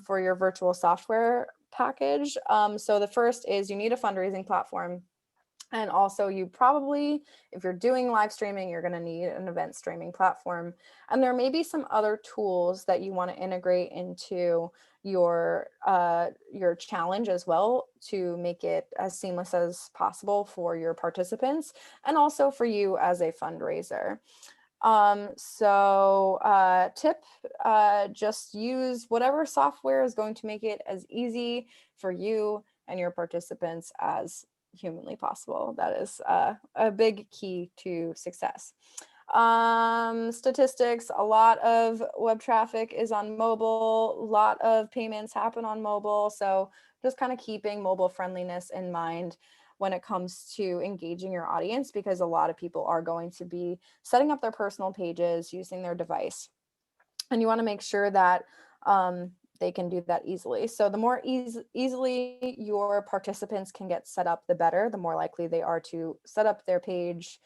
for your virtual software package. So the first is you need a fundraising platform. And also you probably, if you're doing live streaming, you're going to need an event streaming platform. And there may be some other tools that you want to integrate into your challenge as well to make it as seamless as possible for your participants and also for you as a fundraiser. Tip, just use whatever software is going to make it as easy for you and your participants as humanly possible. That is a big key to success. Statistics, a lot of web traffic is on mobile, a lot of payments happen on mobile. So just kind of keeping mobile friendliness in mind when it comes to engaging your audience, because a lot of people are going to be setting up their personal pages using their device. And you want to make sure that they can do that easily. So the more easily your participants can get set up, the better, the more likely they are to set up their page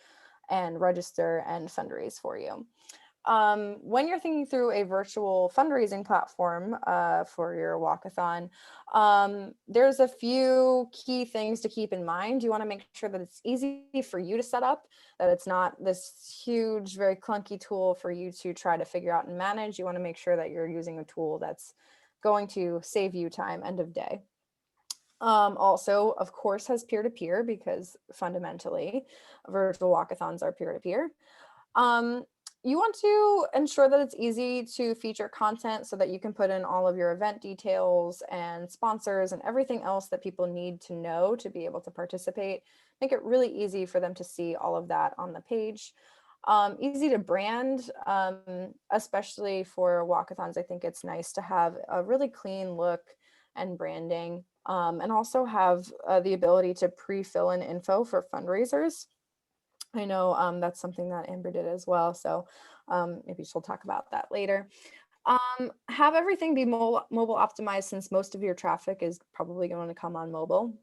and register and fundraise for you. When you're thinking through a virtual fundraising platform for your walkathon, there's a few key things to keep in mind. You want to make sure that it's easy for you to set up, that it's not this huge, very clunky tool for you to try to figure out and manage. You want to make sure that you're using a tool that's going to save you time end of day. Also, of course, has peer-to-peer because fundamentally virtual walkathons are peer-to-peer. Um, you want to ensure that it's easy to feature content so that you can put in all of your event details and sponsors and everything else that people need to know to be able to participate. Make it really easy for them to see all of that on the page. Easy to brand, especially for walkathons. I think it's nice to have a really clean look and branding, and also have the ability to pre-fill in info for fundraisers. I know that's something that Amber did as well. So maybe she'll talk about that later. Have everything be mobile optimized since most of your traffic is probably going to come on mobile.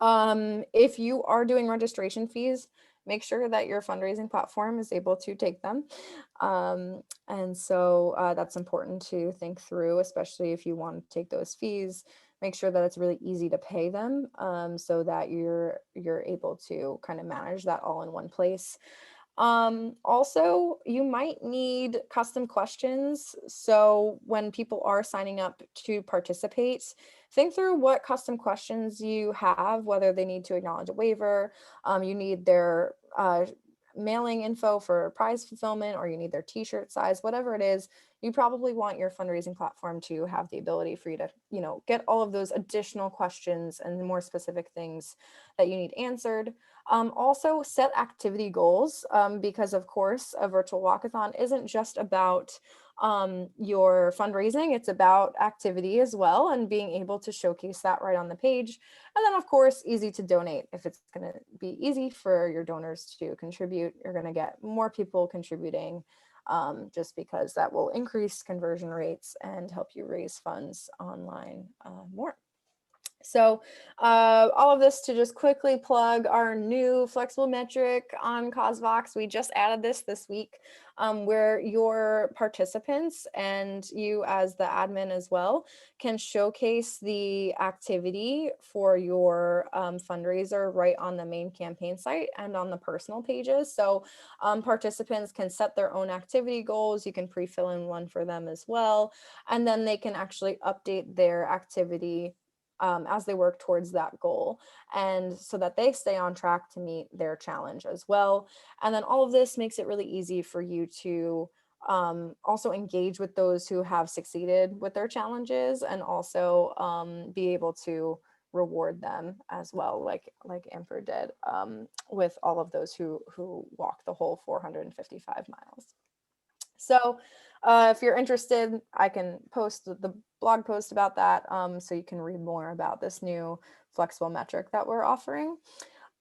If you are doing registration fees, make sure that your fundraising platform is able to take them. And so that's important to think through, especially if you want to take those fees. Make sure that it's really easy to pay them, so that you're able to kind of manage that all in one place. Also, you might need custom questions. So when people are signing up to participate, think through what custom questions you have, whether they need to acknowledge a waiver, you need their mailing info for prize fulfillment, or you need their t-shirt size, whatever it is. You probably want your fundraising platform to have the ability for you to, get all of those additional questions and more specific things that you need answered. Also set activity goals, because of course a virtual walkathon isn't just about your fundraising, it's about activity as well, and being able to showcase that right on the page. And then of course, easy to donate. If it's going to be easy for your donors to contribute, you're going to get more people contributing, just because that will increase conversion rates and help you raise funds online more. So all of this to just quickly plug our new flexible metric on CosVox. We just added this week, where your participants and you as the admin as well can showcase the activity for your fundraiser right on the main campaign site and on the personal pages. So participants can set their own activity goals. You can pre-fill in one for them as well. And then they can actually update their activity as they work towards that goal, and so that they stay on track to meet their challenge as well. And then all of this makes it really easy for you to also engage with those who have succeeded with their challenges, and also be able to reward them as well, like Amber did, with all of those who walk the whole 455 miles. So if you're interested, I can post the blog post about that, so you can read more about this new flexible metric that we're offering.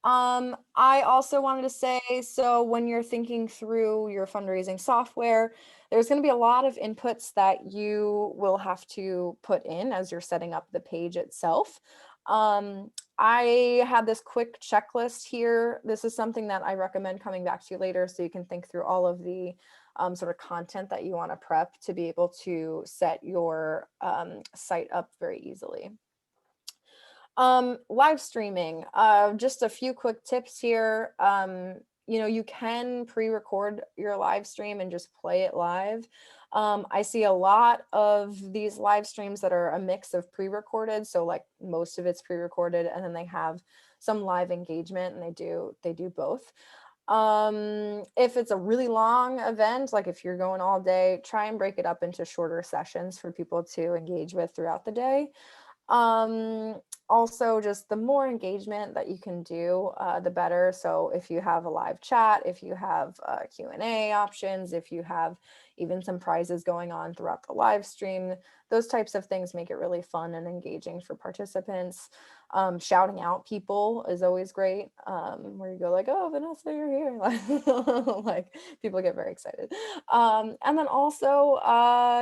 I also wanted to say, so when you're thinking through your fundraising software, there's going to be a lot of inputs that you will have to put in as you're setting up the page itself. I had this quick checklist here. This is something that I recommend coming back to later, so you can think through all of the sort of content that you want to prep to be able to set your site up very easily. Live streaming, just a few quick tips here. You can pre-record your live stream and just play it live. I see a lot of these live streams that are a mix of pre-recorded, so like most of it's pre-recorded, and then they have some live engagement, and they do both. If it's a really long event, like if you're going all day, try and break it up into shorter sessions for people to engage with throughout the day. Also, just the more engagement that you can do, the better. So if you have a live chat, if you have Q&A options, if you have even some prizes going on throughout the live stream, those types of things make it really fun and engaging for participants. Shouting out people is always great, where you go like, oh, Vanessa, you're here. Like people get very excited. And then also,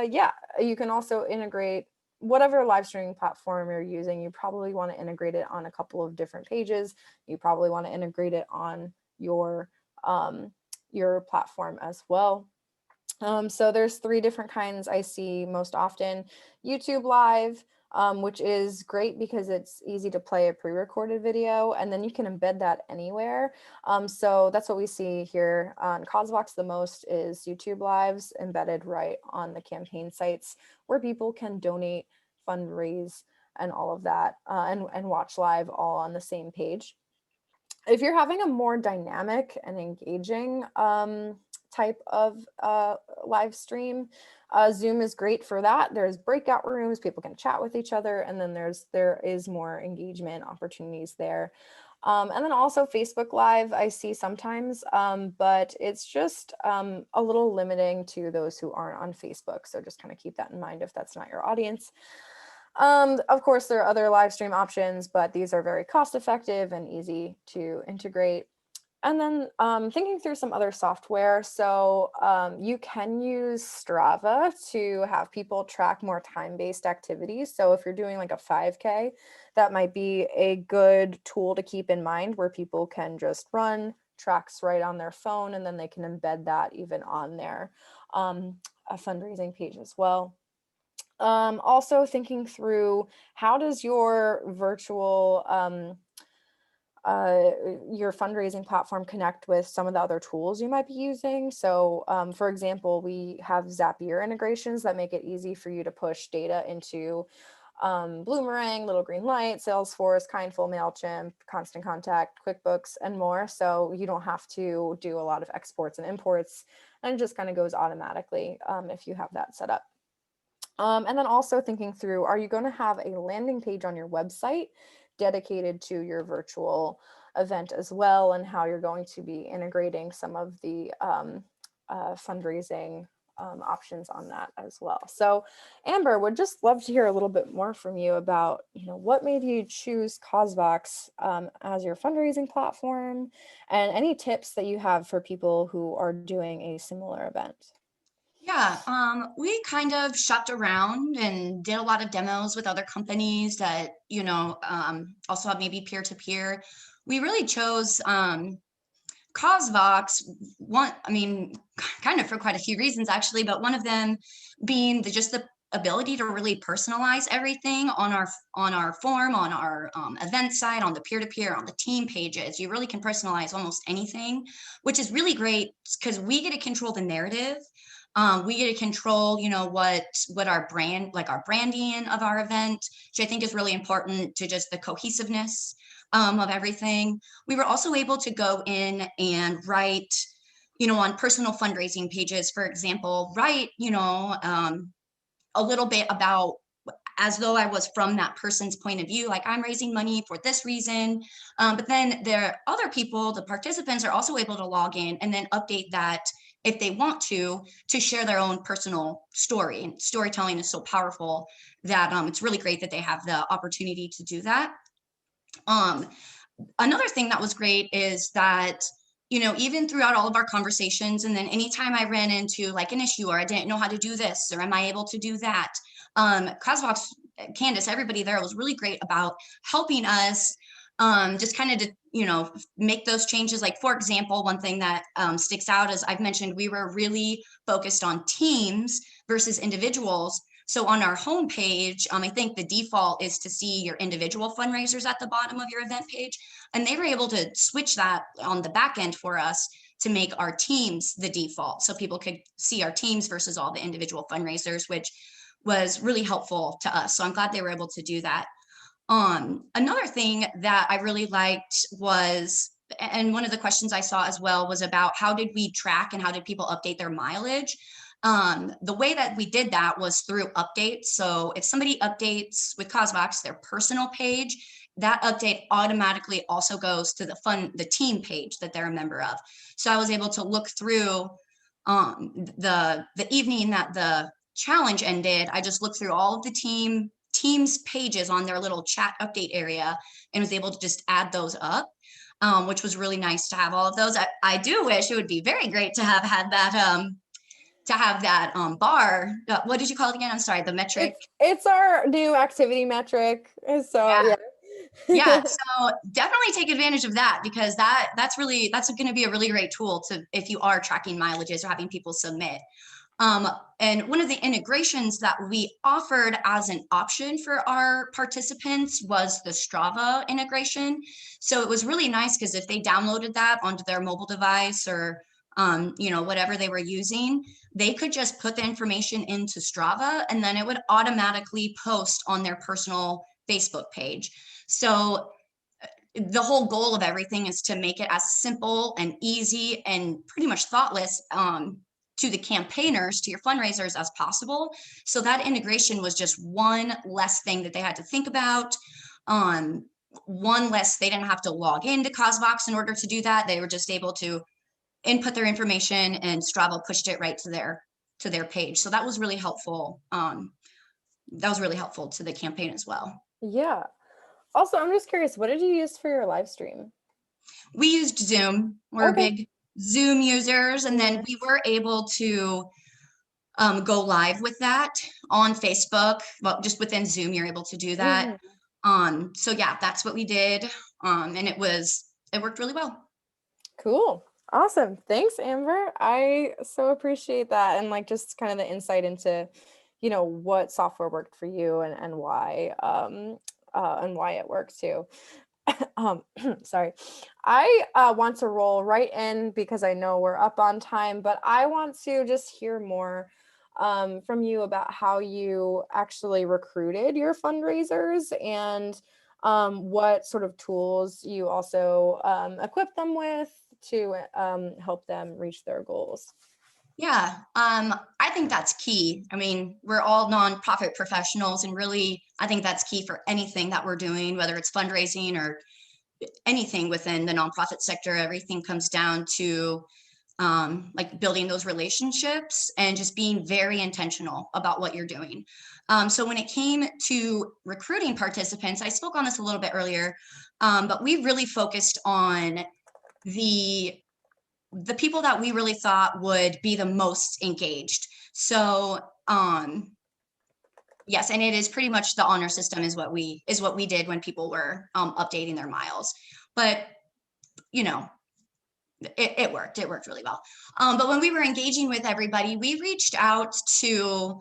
yeah, you can also integrate whatever live streaming platform you're using. You probably want to integrate it on a couple of different pages. You probably want to integrate it on your platform as well. So there's three different kinds I see most often. YouTube Live, which is great because it's easy to play a pre-recorded video and then you can embed that anywhere. So that's what we see here on CauseVox the most is YouTube Lives embedded right on the campaign sites where people can donate, fundraise, and all of that, and watch live all on the same page. If you're having a more dynamic and engaging type of live stream, Zoom is great for that. There's breakout rooms, people can chat with each other, and then there is more engagement opportunities there. And then also Facebook Live, I see sometimes, but it's just a little limiting to those who aren't on Facebook. So just kind of keep that in mind if that's not your audience. Of course, there are other live stream options, but these are very cost effective and easy to integrate. And then thinking through some other software. So you can use Strava to have people track more time-based activities. So if you're doing like a 5K, that might be a good tool to keep in mind where people can just run tracks right on their phone and then they can embed that even on their a fundraising page as well. Also thinking through how does your virtual your fundraising platform connect with some of the other tools you might be using. So for example, we have Zapier integrations that make it easy for you to push data into Bloomerang, Little Green Light, Salesforce, Kindful, MailChimp, Constant Contact, QuickBooks, and more. So you don't have to do a lot of exports and imports, and it just kind of goes automatically if you have that set up. And then also thinking through, are you going to have a landing page on your website dedicated to your virtual event as well, and how you're going to be integrating some of the fundraising options on that as well. So Amber, would just love to hear a little bit more from you about, what made you choose CauseVox as your fundraising platform, and any tips that you have for people who are doing a similar event. Yeah, we kind of shopped around and did a lot of demos with other companies that, also have maybe peer-to-peer. We really chose CauseVox, kind of for quite a few reasons actually, but one of them being just the ability to really personalize everything on our form, on our event site, on the peer-to-peer, on the team pages. You really can personalize almost anything, which is really great because we get to control the narrative. We get to control, what our brand, like our branding of our event, which I think is really important to just the cohesiveness of everything. We were also able to go in and write, on personal fundraising pages, for example, write, a little bit about, as though I was from that person's point of view, like I'm raising money for this reason. But then there are other people, the participants are also able to log in and then update that if they want to share their own personal story. And storytelling is so powerful that it's really great that they have the opportunity to do that. Another thing that was great is that, even throughout all of our conversations, and then anytime I ran into like an issue or I didn't know how to do this, or am I able to do that? CauseVox, Candace, everybody there was really great about helping us just kind of to, make those changes. Like, for example, one thing that sticks out is I've mentioned we were really focused on teams versus individuals. So on our homepage, I think the default is to see your individual fundraisers at the bottom of your event page. And they were able to switch that on the back end for us to make our teams the default. So people could see our teams versus all the individual fundraisers, which was really helpful to us. So I'm glad they were able to do that. Another thing that I really liked was, and one of the questions I saw as well was about how did we track and how did people update their mileage? The way that we did that was through updates. So if somebody updates with CauseVox their personal page, that update automatically also goes to the team page that they're a member of. So I was able to look through the evening that the challenge ended. I just looked through all of the teams pages on their little chat update area and was able to just add those up. Which was really nice to have all of those. I do wish it would be very great to have had that bar. What did you call it again? I'm sorry, the metric. It's our new activity metric. So Yeah. yeah. Yeah, so definitely take advantage of that, because that's going to be a really great tool to, if you are tracking mileages or having people submit. And one of the integrations that we offered as an option for our participants was the Strava integration. So it was really nice because if they downloaded that onto their mobile device or whatever they were using, they could just put the information into Strava and then it would automatically post on their personal Facebook page. So the whole goal of everything is to make it as simple and easy and pretty much thoughtless to the campaigners, to your fundraisers as possible. So that integration was just one less thing that they had to think about. One less, they didn't have to log into CauseVox in order to do that. They were just able to input their information and Strava pushed it right to their page. So that was really helpful. That was really helpful to the campaign as well. Yeah. Also, I'm just curious, what did you use for your live stream? We used Zoom. We're Okay. big Zoom users, and then we Nice. were able to go live with that on Facebook. Well, just within Zoom, you're able to do that. Mhm. So yeah, that's what we did, and it worked really well. Cool. Awesome. Thanks, Amber. I so appreciate that and like just kind of the insight into, what software worked for you and why it worked too. Um, sorry. I want to roll right in because I know we're up on time, but I want to just hear more from you about how you actually recruited your fundraisers and what sort of tools you also equip them with to help them reach their goals. Yeah, I think that's key. I mean, we're all nonprofit professionals, and really, I think that's key for anything that we're doing, whether it's fundraising or anything within the nonprofit sector. Everything comes down to like building those relationships and just being very intentional about what you're doing. So when it came to recruiting participants, I spoke on this a little bit earlier, but we really focused on the people that we really thought would be the most engaged. So yes, and it is pretty much the honor system is what we did when people were updating their miles. But you know, it worked. It worked really well. But when we were engaging with everybody, we reached out to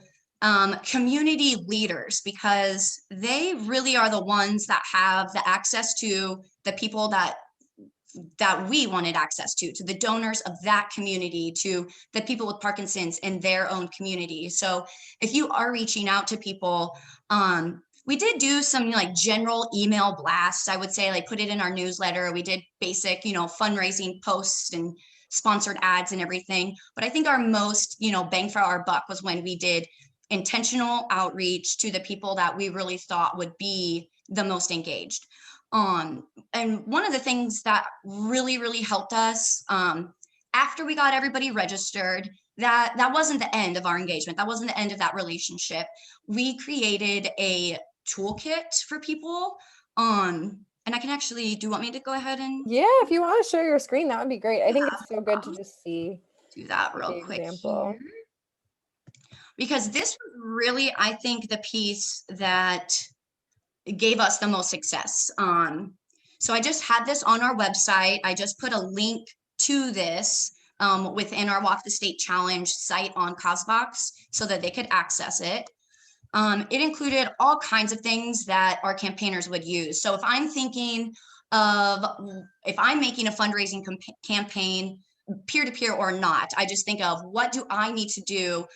community leaders because they really are the ones that have the access to the people that we wanted access to the donors of that community, to the people with Parkinson's in their own community. So if you are reaching out to people, we did do some like general email blasts. I would say like put it in our newsletter. We did basic, fundraising posts and sponsored ads and everything. But I think our most, bang for our buck was when we did intentional outreach to the people that we really thought would be the most engaged. And one of the things that really helped us after we got everybody registered, that wasn't the end of our engagement. That wasn't the end of that relationship. We created a toolkit for people. And I can actually, do you want me to go ahead and Yeah, if you want to share your screen, that would be great. I think yeah, it's so good to just see do that the real quick here? example. Because this was really, I think, the piece that gave us the most success. So I just had this on our website. I just put a link to this within our Walk the State Challenge site on CauseVox so that they could access it. It included all kinds of things that our campaigners would use. So if I'm thinking of, if I'm making a fundraising campaign, peer-to-peer or not, I just think of what do I need to do.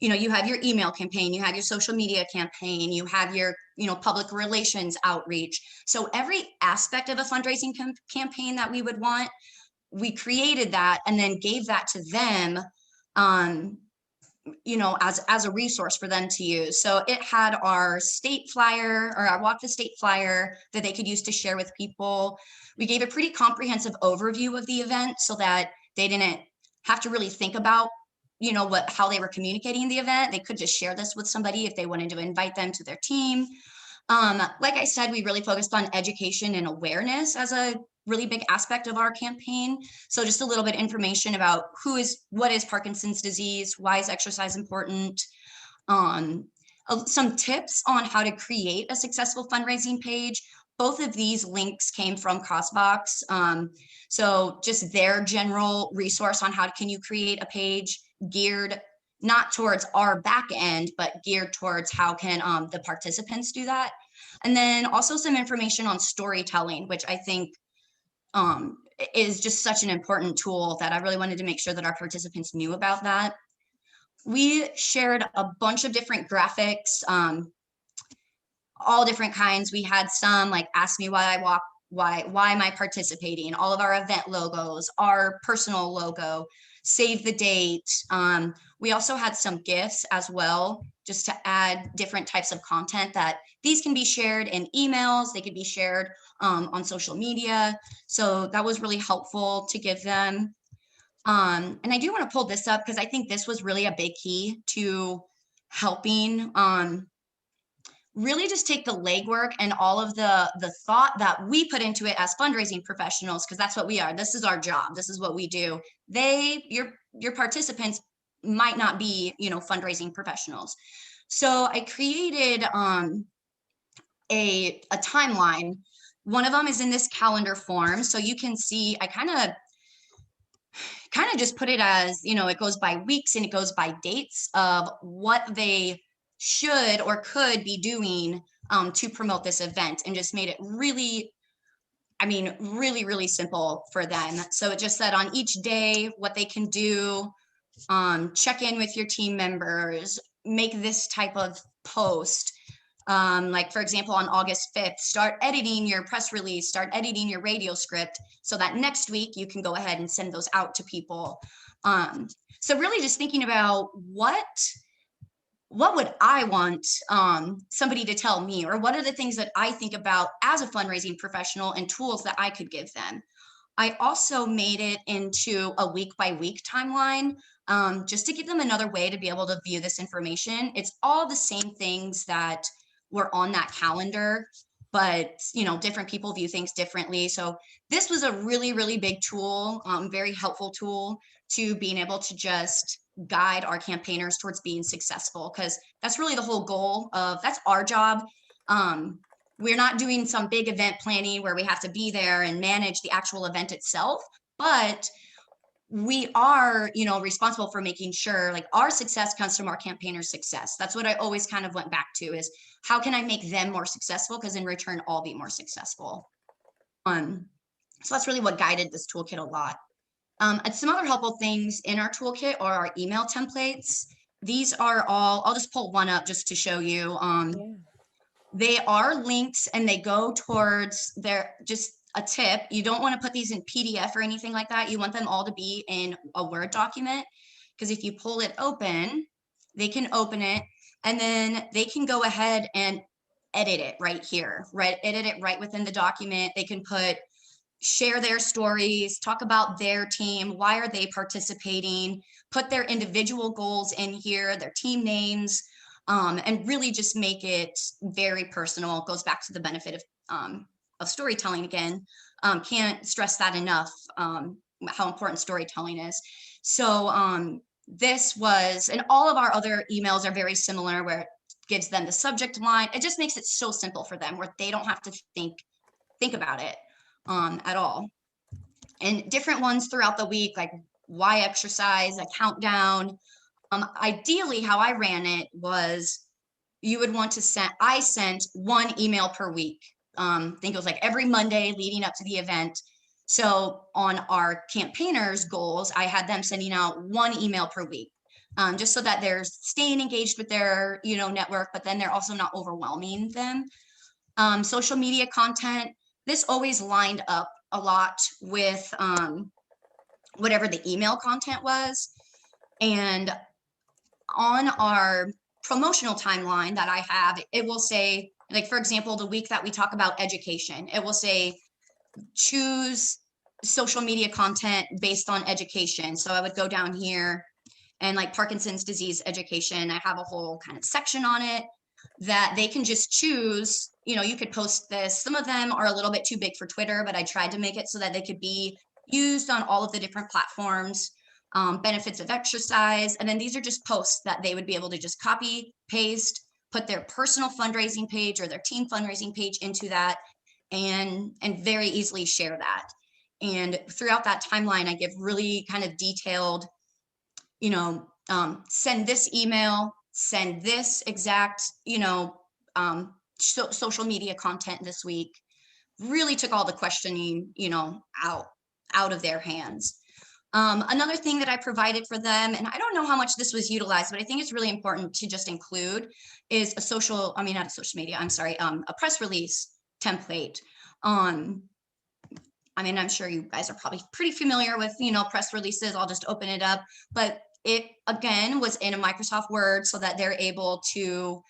You have your email campaign, you have your social media campaign, you have your, public relations outreach. So every aspect of a fundraising campaign that we would want, we created that and then gave that to them, as a resource for them to use. So it had our state flyer or our Walk the State flyer that they could use to share with people. We gave a pretty comprehensive overview of the event so that they didn't have to really think about how they were communicating the event. They could just share this with somebody if they wanted to invite them to their team. Like I said, we really focused on education and awareness as a really big aspect of our campaign. So just a little bit information about what is Parkinson's disease, why is exercise important, some tips on how to create a successful fundraising page. Both of these links came from CauseVox. So just their general resource on how can you create a page geared not towards our back end, but geared towards how can the participants do that. And then also some information on storytelling, which I think is just such an important tool that I really wanted to make sure that our participants knew about that. We shared a bunch of different graphics, all different kinds. We had some like ask me why I walk, why am I participating? All of our event logos, our personal logo, save the date. We also had some GIFs as well, just to add different types of content that these can be shared in emails, they could be shared on social media. So that was really helpful to give them. And I do want to pull this up because I think this was really a big key to helping really just take the legwork and all of the thought that we put into it as fundraising professionals, because that's what we are. This is our job. This is what we do. Your participants might not be, fundraising professionals. So I created a timeline. One of them is in this calendar form. So you can see, I kind of just put it as, it goes by weeks and it goes by dates of what they should or could be doing to promote this event, and just made it really, really simple for them. So it just said on each day what they can do, check in with your team members, make this type of post. Like for example, on August 5th, start editing your press release, start editing your radio script so that next week you can go ahead and send those out to people. So really just thinking about what would I want somebody to tell me, or what are the things that I think about as a fundraising professional and tools that I could give them. I also made it into a week by week timeline, just to give them another way to be able to view this information. It's all the same things that were on that calendar, but different people view things differently. So this was a really big tool, very helpful tool to being able to just guide our campaigners towards being successful, because that's really the whole goal of, that's our job. We're not doing some big event planning where we have to be there and manage the actual event itself, but we are, responsible for making sure like our success comes from our campaigners' success. That's what I always kind of went back to, is how can I make them more successful? Because in return, I'll be more successful. So that's really what guided this toolkit a lot. And some other helpful things in our toolkit are our email templates. These are all, I'll just pull one up just to show you. They are links and they go towards their, just a tip. You don't want to put these in PDF or anything like that. You want them all to be in a Word document, because if you pull it open, they can open it and then they can go ahead and edit it right here, right? Edit it right within the document. They can share their stories, talk about their team, why are they participating, put their individual goals in here, their team names, and really just make it very personal. It goes back to the benefit of storytelling again. Can't stress that enough, how important storytelling is. So this was, and all of our other emails are very similar, where it gives them the subject line. It just makes it so simple for them, where they don't have to think about it at all. And different ones throughout the week, like why exercise, a countdown. Ideally, how I ran it was, you would want to I sent one email per week. I think it was like every Monday leading up to the event. So on our campaigners' goals, I had them sending out one email per week, just so that they're staying engaged with their, network, but then they're also not overwhelming them. Social media content, this always lined up a lot with whatever the email content was. And on our promotional timeline that I have, it will say, like, for example, the week that we talk about education, it will say, choose social media content based on education. So I would go down here and like Parkinson's disease education, I have a whole kind of section on it that they can just choose. You could post this. Some of them are a little bit too big for Twitter, but I tried to make it so that they could be used on all of the different platforms. Benefits of exercise. And then these are just posts that they would be able to just copy, paste, put their personal fundraising page or their team fundraising page into that, and very easily share that. And throughout that timeline, I give really kind of detailed, send this email, send this exact, social media content this week. Really took all the questioning, out of their hands. Another thing that I provided for them, and I don't know how much this was utilized, but I think it's really important to just include, is not a social media, I'm sorry, a press release template. Um, I'm sure you guys are probably pretty familiar with, press releases. I'll just open it up, but it again was in a Microsoft Word so that they're able to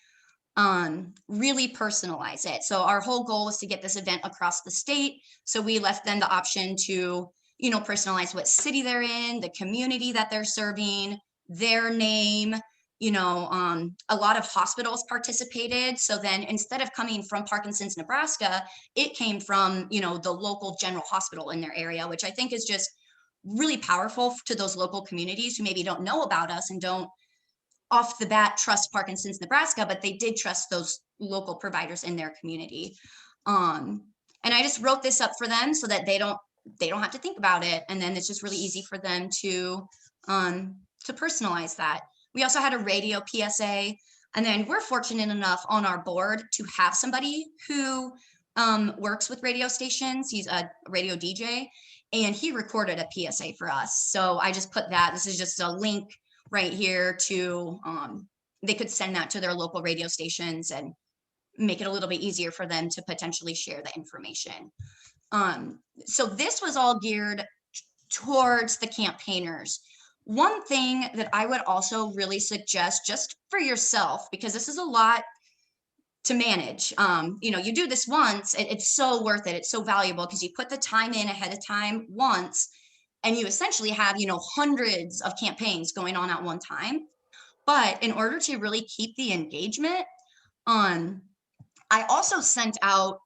really personalize it. So our whole goal was to get this event across the state. So we left them the option to, personalize what city they're in, the community that they're serving, their name. A lot of hospitals participated. So then instead of coming from Parkinson's, Nebraska, it came from, the local general hospital in their area, which I think is just really powerful to those local communities who maybe don't know about us and don't off the bat trust Parkinson's, Nebraska, but they did trust those local providers in their community. And I just wrote this up for them so that they don't have to think about it. And then it's just really easy for them to personalize that. We also had a radio PSA, and then we're fortunate enough on our board to have somebody who works with radio stations. He's a radio DJ, and he recorded a PSA for us. So I just put that. This is just a link right here to they could send that to their local radio stations and make it a little bit easier for them to potentially share the information. So this was all geared towards the campaigners. One thing that I would also really suggest just for yourself, because this is a lot to manage. You do this once, it's so worth it. It's so valuable because you put the time in ahead of time once, and you essentially have, hundreds of campaigns going on at one time. But in order to really keep the engagement, I also sent out,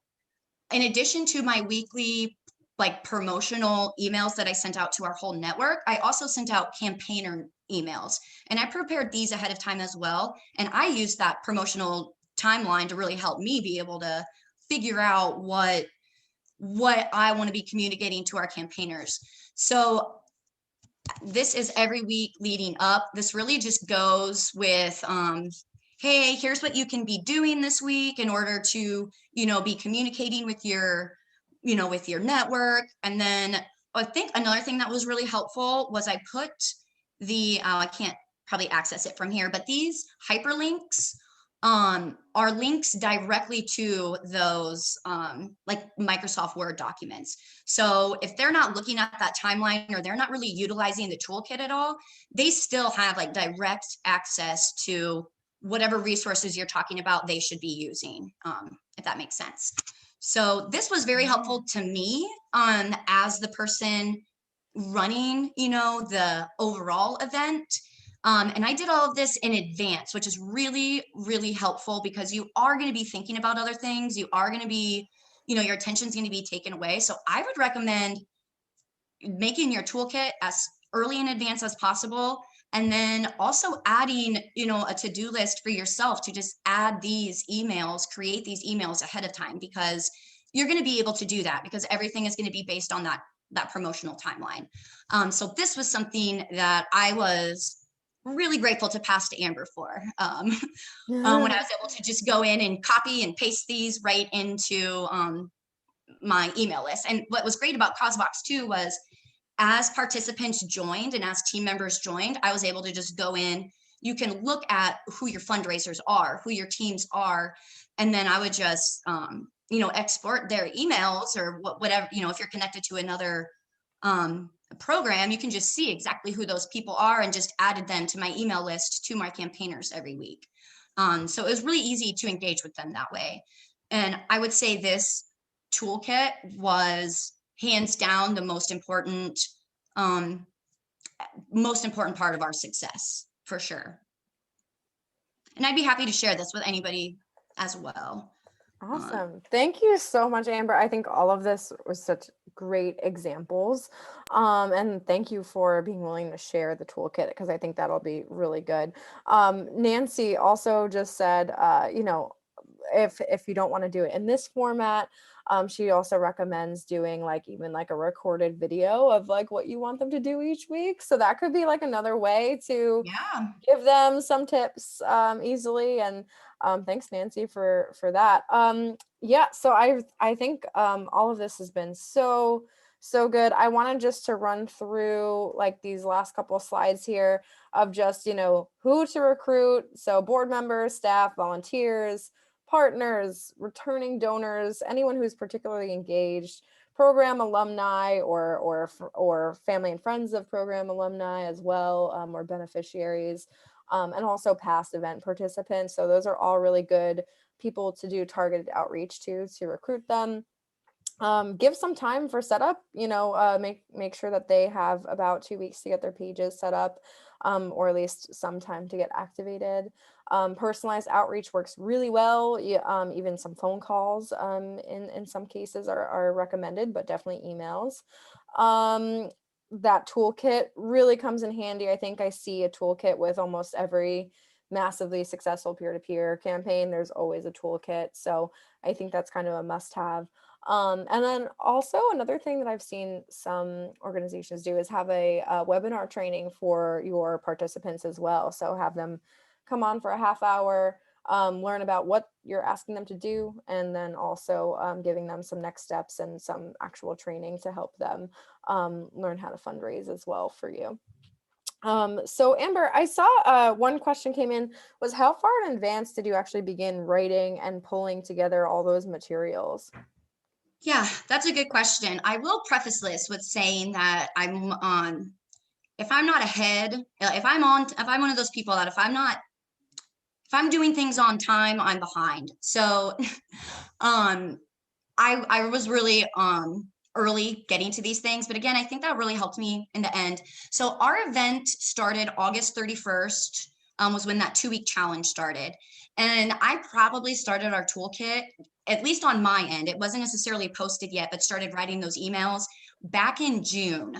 in addition to my weekly promotional emails that I sent out to our whole network, I also sent out campaigner emails, and I prepared these ahead of time as well. And I used that promotional timeline to really help me be able to figure out what I want to be communicating to our campaigners. So this is every week leading up. This really just goes with, hey, here's what you can be doing this week in order to, be communicating with your, with your network. And then I think another thing that was really helpful was I put I can't probably access it from here, but these hyperlinks are links directly to those Microsoft Word documents. So if they're not looking at that timeline or they're not really utilizing the toolkit at all, they still have direct access to whatever resources you're talking about they should be using, if that makes sense. So this was very helpful to me as the person running, the overall event. And I did all of this in advance, which is really, really helpful because you are going to be thinking about other things. You are going to be, your attention is going to be taken away. So I would recommend making your toolkit as early in advance as possible. And then also adding, a to-do list for yourself to just add these emails, create these emails ahead of time, because you're going to be able to do that because everything is going to be based on that promotional timeline. So this was something that I was really grateful to pass to Amber for, when I was able to just go in and copy and paste these right into my email list. And what was great about CauseVox too was as participants joined and as team members joined, I was able to just go in. You can look at who your fundraisers are, who your teams are, and then I would just export their emails or whatever, if you're connected to another program, you can just see exactly who those people are and just added them to my email list to my campaigners every week. So it was really easy to engage with them that way. And I would say this toolkit was hands down the most important part of our success, for sure. And I'd be happy to share this with anybody as well. Awesome. Thank you so much, Amber. I think all of this was such great examples. And thank you for being willing to share the toolkit because I think that'll be really good. Nancy also just said, if you don't want to do it in this format. She also recommends doing like even like a recorded video of like what you want them to do each week. So that could be like another way to Yeah. give them some tips easily. And thanks, Nancy, for that. Yeah, so I think all of this has been so good. I wanted just to run through like these last couple slides here of just, who to recruit. So board members, staff, volunteers, partners, returning donors, anyone who's particularly engaged, program alumni or family and friends of program alumni as well, or beneficiaries, and also past event participants. So those are all really good people to do targeted outreach to recruit them. Give some time for setup, make sure that they have about 2 weeks to get their pages set up, or at least some time to get activated. Personalized outreach works really well. Even some phone calls in some cases are recommended, but definitely emails. That toolkit really comes in handy. I think I see a toolkit with almost every massively successful peer-to-peer campaign. There's always a toolkit. So I think that's kind of a must-have. And then also another thing that I've seen some organizations do is have a webinar training for your participants as well. So have them come on for a half hour, learn about what you're asking them to do, and then also giving them some next steps and some actual training to help them learn how to fundraise as well for you. So Amber, I saw one question came in, was how far in advance did you actually begin writing and pulling together all those materials? Yeah, that's a good question. I will preface this with saying that I'm on, if I'm not ahead, if I'm one of those people that if I'm doing things on time, I'm behind. So, um, I was really early getting to these things, but again, I think that really helped me in the end. So our event started August 31st, was when that 2-week challenge started. And I probably started our toolkit, at least on my end. It wasn't necessarily posted yet, but started writing those emails back in June.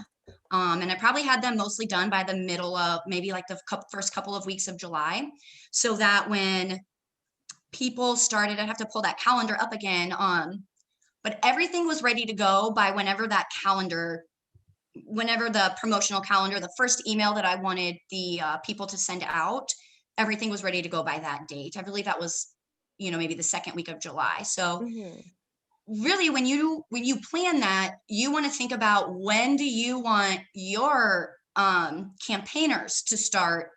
And I probably had them mostly done by the middle of maybe like the first couple of weeks of July, so that when people started, I'd have to pull that calendar up again. But everything was ready to go by whenever the promotional calendar, the first email that I wanted the people to send out, everything was ready to go by that date. I believe that was, maybe the second week of July. So Mhm. really, when you plan that, you want to think about, when do you want your campaigners to start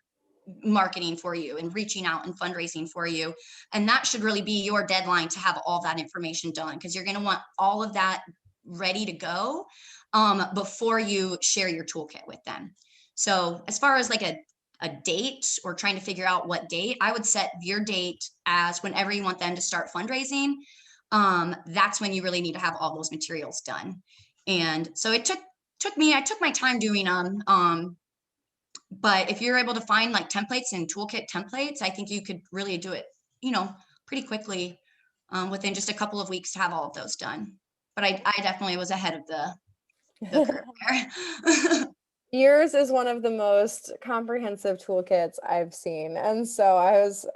marketing for you and reaching out and fundraising for you. And that should really be your deadline to have all that information done, because you're going to want all of that ready to go before you share your toolkit with them. So as far as like a date, or trying to figure out what date, I would set your date as whenever you want them to start fundraising. That's when you really need to have all those materials done. And so I took my time doing them. But if you're able to find like templates and toolkit templates, I think you could really do it, pretty quickly, within just a couple of weeks to have all of those done. But I definitely was ahead of the curve there. Yours is one of the most comprehensive toolkits I've seen. And so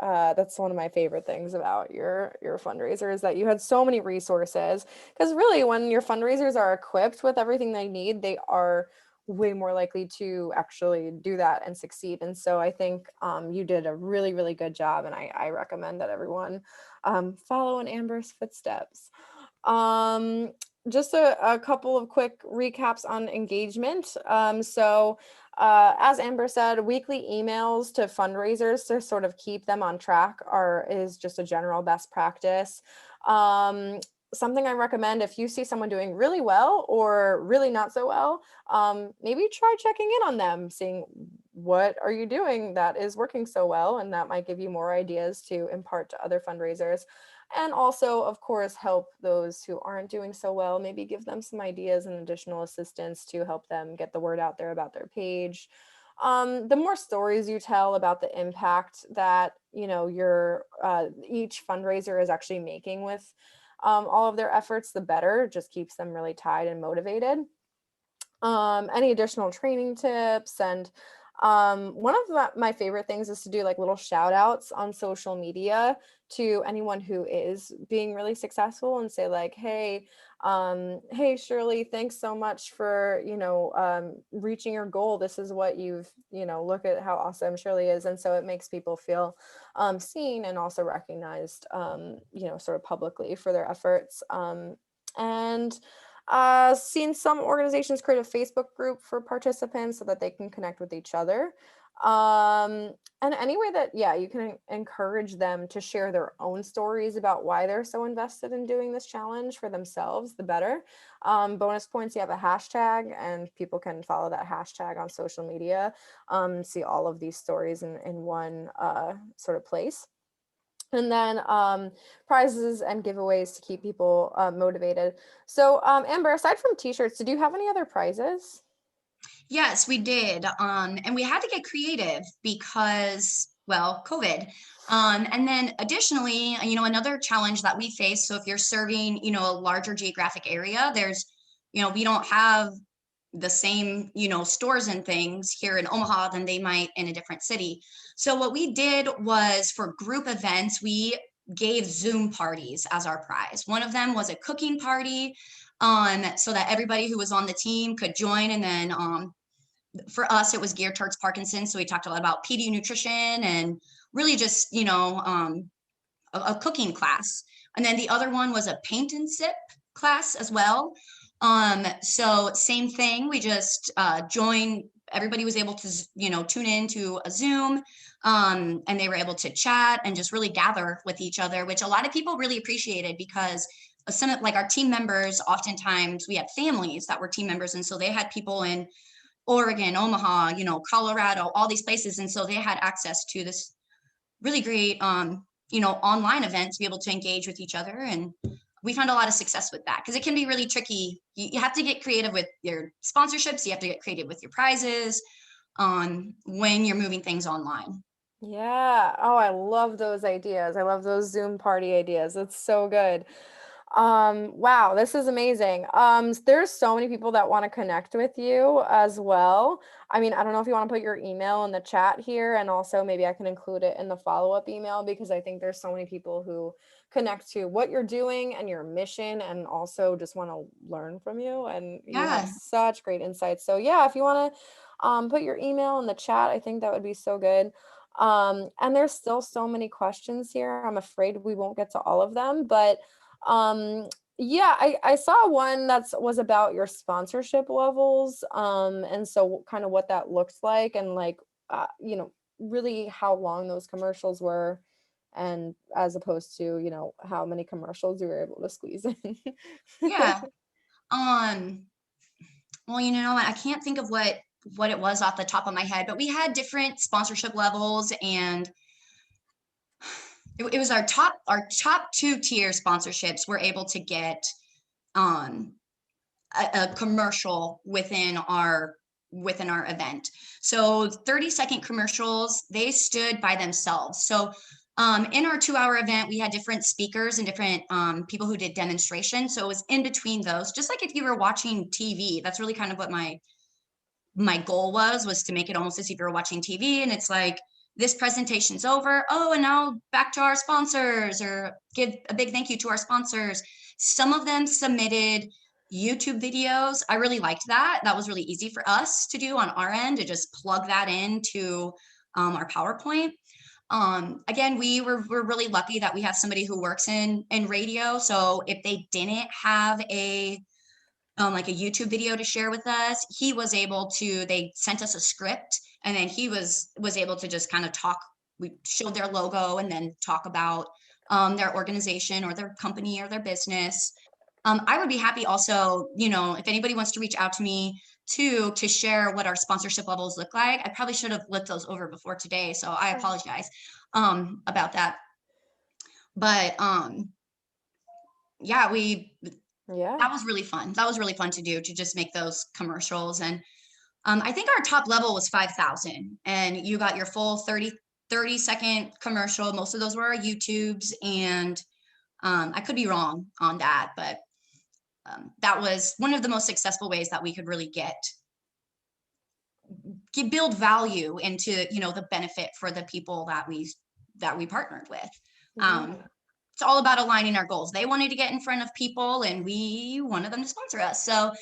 that's one of my favorite things about your fundraiser, is that you had so many resources. Because really, when your fundraisers are equipped with everything they need, they are way more likely to actually do that and succeed. And so I think you did a really, really good job. And I recommend that everyone follow in Amber's footsteps. Um, just a couple of quick recaps on engagement. As Amber said, weekly emails to fundraisers to sort of keep them on track is just a general best practice. Something I recommend, if you see someone doing really well or really not so well, maybe try checking in on them, seeing what are you doing that is working so well, and that might give you more ideas to impart to other fundraisers. And also, of course, help those who aren't doing so well, maybe give them some ideas and additional assistance to help them get the word out there about their page. The more stories you tell about the impact that, your each fundraiser is actually making with all of their efforts, the better. It just keeps them really tied and motivated. Any additional training tips and One of my favorite things is to do like little shout outs on social media to anyone who is being really successful and say like, hey Shirley, thanks so much for, reaching your goal. This is what look at how awesome Shirley is. And so it makes people feel seen and also recognized, sort of publicly for their efforts. And Seen some organizations create a Facebook group for participants so that they can connect with each other. And any way that, yeah, you can encourage them to share their own stories about why they're so invested in doing this challenge for themselves, the better. Bonus points, you have a hashtag, and people can follow that hashtag on social media, see all of these stories in one sort of place. And then prizes and giveaways to keep people motivated. So, Amber, aside from t-shirts, did you have any other prizes? Yes, we did. And we had to get creative because, well, COVID. And then additionally, another challenge that we face. So if you're serving, a larger geographic area, we don't have the same, stores and things here in Omaha than they might in a different city. So what we did was for group events, we gave Zoom parties as our prize. One of them was a cooking party, so that everybody who was on the team could join. And then for us, it was geared towards Parkinson's. So we talked a lot about PD nutrition and really just, a cooking class. And then the other one was a paint and sip class as well. So same thing, we just joined, everybody was able to, tune in to a Zoom, and they were able to chat and just really gather with each other, which a lot of people really appreciated because some of like our team members, oftentimes we had families that were team members. And so they had people in Oregon, Omaha, Colorado, all these places. And so they had access to this really great, online event to be able to engage with each other. And we found a lot of success with that because it can be really tricky. You have to get creative with your sponsorships. You have to get creative with your prizes when you're moving things online. Yeah. Oh, I love those ideas. I love those Zoom party ideas. It's so good. Wow, this is amazing. There's so many people that want to connect with you as well. I mean, I don't know if you want to put your email in the chat here, and also maybe I can include it in the follow-up email because I think there's so many people who connect to what you're doing and your mission and also just want to learn from you, and you have Yeah. such great insights. So yeah, if you want to put your email in the chat, I think that would be so good. And there's still so many questions here. I'm afraid we won't get to all of them, but yeah, I saw one was about your sponsorship levels, and so kind of what that looks like, and like, really how long those commercials were, and as opposed to, how many commercials you were able to squeeze in. Yeah. Um, well, I can't think of what it was off the top of my head, but we had different sponsorship levels, and it was our top 2 tier sponsorships were able to get um a commercial within our event. So 30-second commercials, they stood by themselves. So in our 2-hour event, we had different speakers and different people who did demonstrations. So it was in between those, just like if you were watching TV. That's really kind of what my goal was to make it almost as if you were watching TV. And it's like, this presentation's over. Oh, and now back to our sponsors, or give a big thank you to our sponsors. Some of them submitted YouTube videos. I really liked that. That was really easy for us to do on our end, to just plug that into our PowerPoint. Again, we're really lucky that we have somebody who works in radio. So if they didn't have like a YouTube video to share with us, he was able to, they sent us a script, and then he was able to just kind of talk. We showed their logo and then talk about their organization or their company or their business. I would be happy also, if anybody wants to reach out to me to share what our sponsorship levels look like. I probably should have looked those over before today, so I apologize about that. But yeah, Yeah. that was really fun. That was really fun to do, to just make those commercials. And I think our top level was 5,000, and you got your full 30-second commercial. Most of those were our YouTubes, and I could be wrong on that, but that was one of the most successful ways that we could really build value into, the benefit for the people that we partnered with. Yeah. It's all about aligning our goals. They wanted to get in front of people and we wanted them to sponsor us. So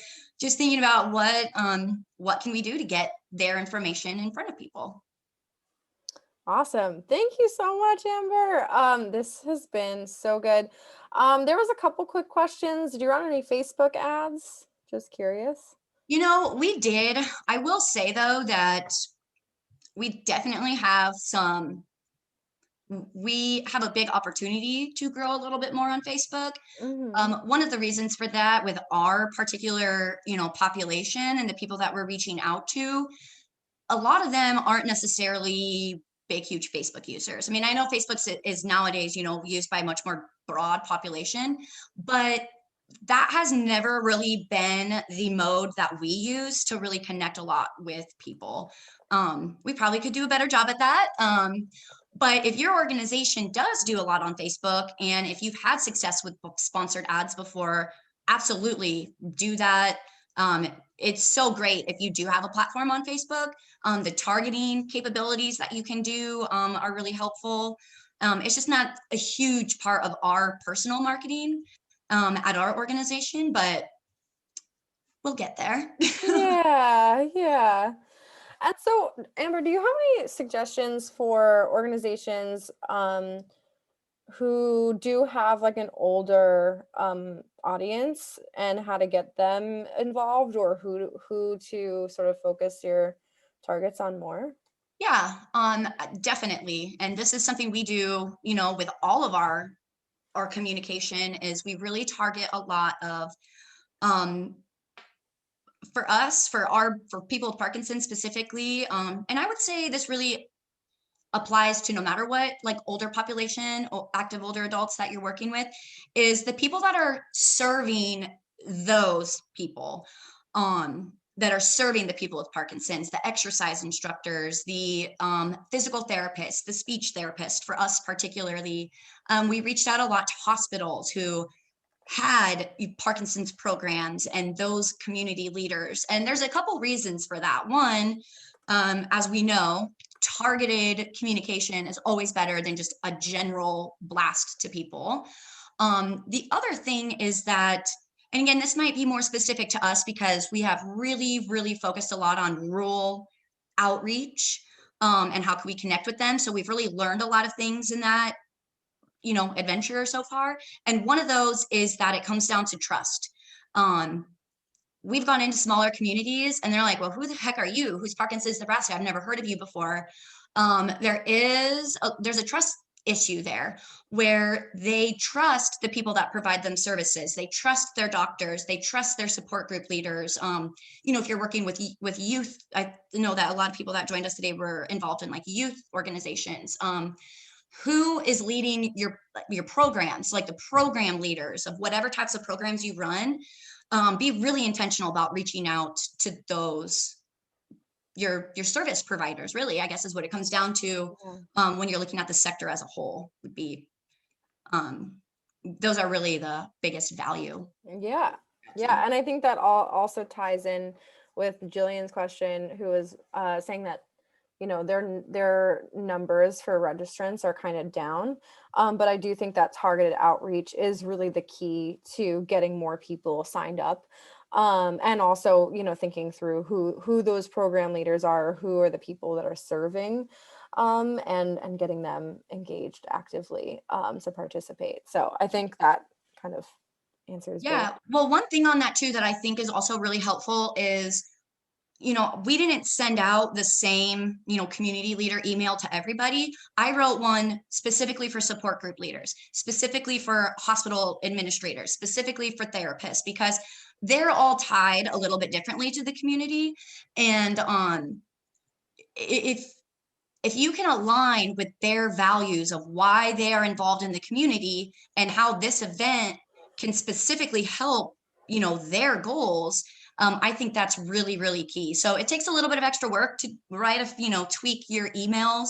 just thinking about what can we do to get their information in front of people. Awesome. Thank you so much, Amber. This has been so good. There was a couple quick questions. Did you run any Facebook ads? Just curious. We did. I will say though that we definitely have we have a big opportunity to grow a little bit more on Facebook. Mm-hmm. One of the reasons for that with our particular, population and the people that we're reaching out to, a lot of them aren't necessarily big, huge Facebook users. I mean, I know Facebook is nowadays, used by a much more broad population, but that has never really been the mode that we use to really connect a lot with people. We probably could do a better job at that. But if your organization does do a lot on Facebook, and if you've had success with sponsored ads before, absolutely do that. It's so great if you do have a platform on Facebook. The targeting capabilities that you can do are really helpful. It's just not a huge part of our personal marketing at our organization, but we'll get there. Yeah, yeah. And so, Amber, do you have any suggestions for organizations who do have like an older audience and how to get them involved, or who to sort of focus your targets on more? Yeah, definitely. And this is something we do, with all of our communication is we really target a lot of um for us, for people with Parkinson's specifically. And I would say this really applies to no matter what, like older population or active older adults that you're working with, is the people that are serving those people, that are serving the people with Parkinson's, the exercise instructors, the physical therapists, the speech therapist. For us particularly, we reached out a lot to hospitals who had Parkinson's programs and those community leaders. And there's a couple reasons for that. One, as we know, targeted communication is always better than just a general blast to people. The other thing is that, and again, this might be more specific to us because we have really, really focused a lot on rural outreach, and how can we connect with them. So we've really learned a lot of things in that adventure so far. And one of those is that it comes down to trust. Um, we've gone into smaller communities and they're like, well, who the heck are you? Who's Parkinson's, Nebraska? I've never heard of you before. There's a trust issue there where they trust the people that provide them services. They trust their doctors. They trust their support group leaders. If you're working with youth, I know that a lot of people that joined us today were involved in like youth organizations. Who is leading your programs, like the program leaders of whatever types of programs you run. Be really intentional about reaching out to those your service providers, really, I guess is what it comes down to. Yeah. When you're looking at the sector as a whole, would be those are really the biggest value. Yeah. Yeah. And I think that also ties in with Jillian's question, who was saying that, their numbers for registrants are kind of down. But I do think that targeted outreach is really the key to getting more people signed up. And also, thinking through who those program leaders are, who are the people that are serving, and getting them engaged actively to participate. So I think that kind of answers both. Yeah, well, one thing on that too that I think is also really helpful is, we didn't send out the same, community leader email to everybody. I wrote one specifically for support group leaders, specifically for hospital administrators, specifically for therapists, because they're all tied a little bit differently to the community. And if you can align with their values of why they are involved in the community and how this event can specifically help, their goals, I think that's really, really key. So it takes a little bit of extra work to tweak your emails.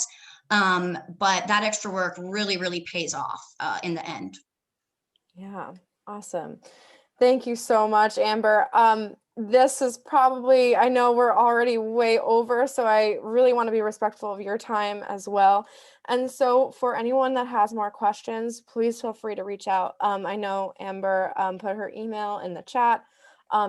But that extra work really, really pays off in the end. Yeah, awesome. Thank you so much, Amber. This is probably, I know we're already way over, so I really want to be respectful of your time as well. And so for anyone that has more questions, please feel free to reach out. I know Amber put her email in the chat.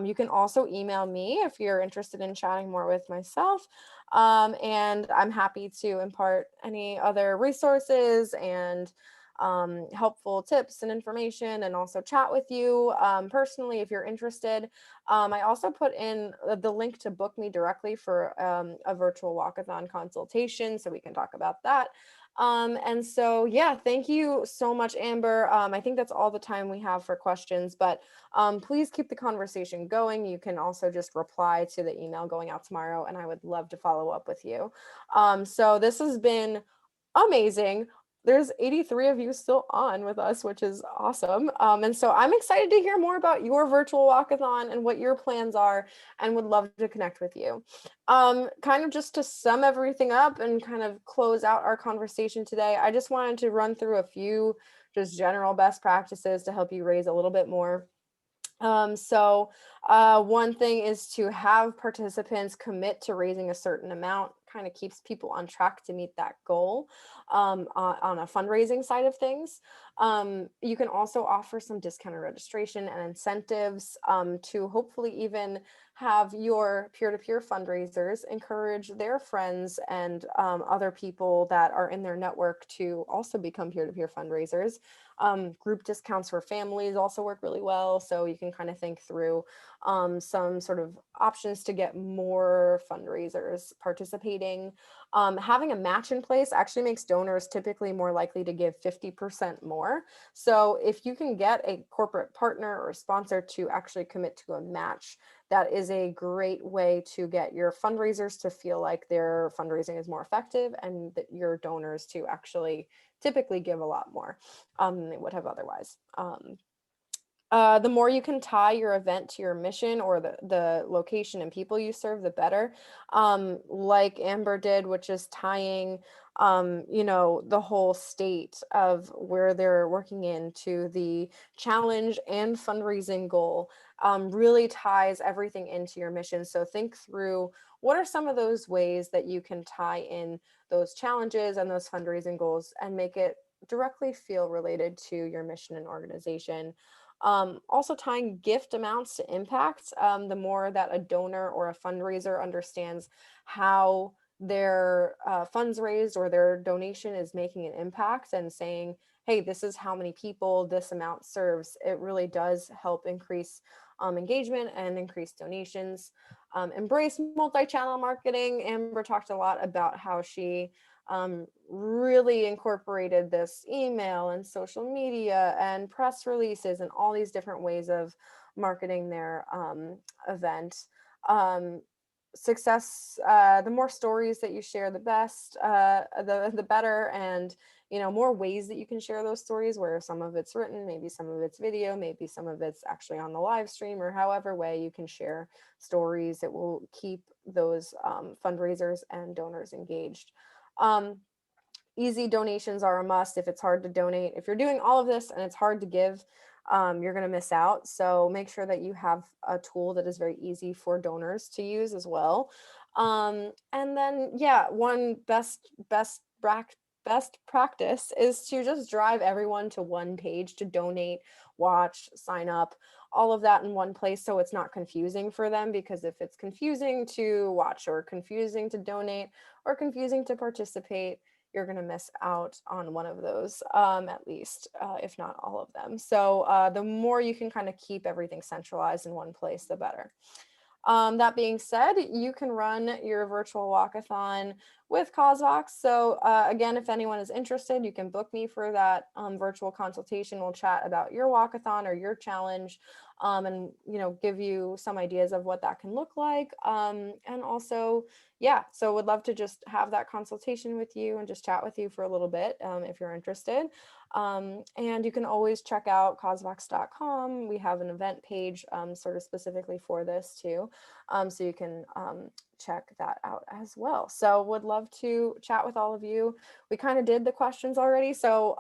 You can also email me if you're interested in chatting more with myself. And I'm happy to impart any other resources and helpful tips and information, and also chat with you personally if you're interested. I also put in the link to book me directly for a virtual walkathon consultation, so we can talk about that. And so, yeah, thank you so much, Amber. I think that's all the time we have for questions, but please keep the conversation going. You can also just reply to the email going out tomorrow, and I would love to follow up with you. So this has been amazing. There's 83 of you still on with us, which is awesome. And so I'm excited to hear more about your virtual walkathon and what your plans are, and would love to connect with you. Kind of just to sum everything up and kind of close out our conversation today, I just wanted to run through a few just general best practices to help you raise a little bit more. One thing is to have participants commit to raising a certain amount, kind of keeps people on track to meet that goal on a fundraising side of things. You can also offer some discounted registration and incentives to hopefully even have your peer-to-peer fundraisers encourage their friends and other people that are in their network to also become peer-to-peer fundraisers. Group discounts for families also work really well. So you can kind of think through some sort of options to get more fundraisers participating. Having a match in place actually makes donors typically more likely to give 50% more. So if you can get a corporate partner or sponsor to actually commit to a match, that is a great way to get your fundraisers to feel like their fundraising is more effective, and that your donors to actually typically give a lot more than they would have otherwise. The more you can tie your event to your mission or the location and people you serve, the better. Like Amber did, which is tying, the whole state of where they're working into the challenge and fundraising goal, really ties everything into your mission. So think through what are some of those ways that you can tie in those challenges and those fundraising goals and make it directly feel related to your mission and organization. Also tying gift amounts to impact. The more that a donor or a fundraiser understands how their funds raised or their donation is making an impact, and saying, hey, this is how many people this amount serves, it really does help increase engagement and increase donations. Embrace multi-channel marketing. Amber talked a lot about how she really incorporated this email and social media and press releases and all these different ways of marketing their event. Um, Success, the more stories that you share, the best, the better, and more ways that you can share those stories, where some of it's written, maybe some of it's video, maybe some of it's actually on the live stream, or however way you can share stories. It will keep those fundraisers and donors engaged. Um, Easy donations are a must. If it's hard to donate, if you're doing all of this and it's hard to give, you're going to miss out. So make sure that you have a tool that is very easy for donors to use as well. And then, yeah, one best practice is to just drive everyone to one page to donate, watch, sign up, all of that in one place, so it's not confusing for them. Because if it's confusing to watch, or confusing to donate, or confusing to participate, you're going to miss out on one of those, at least, if not all of them. So the more you can kind of keep everything centralized in one place, the better. That being said, you can run your virtual walkathon with CauseVox. So again, if anyone is interested, you can book me for that virtual consultation. We'll chat about your walkathon or your challenge, and give you some ideas of what that can look like. And also, yeah, so would love to just have that consultation with you and just chat with you for a little bit if you're interested. And you can always check out causevox.com. We have an event page sort of specifically for this too. So you can check that out as well. So would love to chat with all of you. We kind of did the questions already, so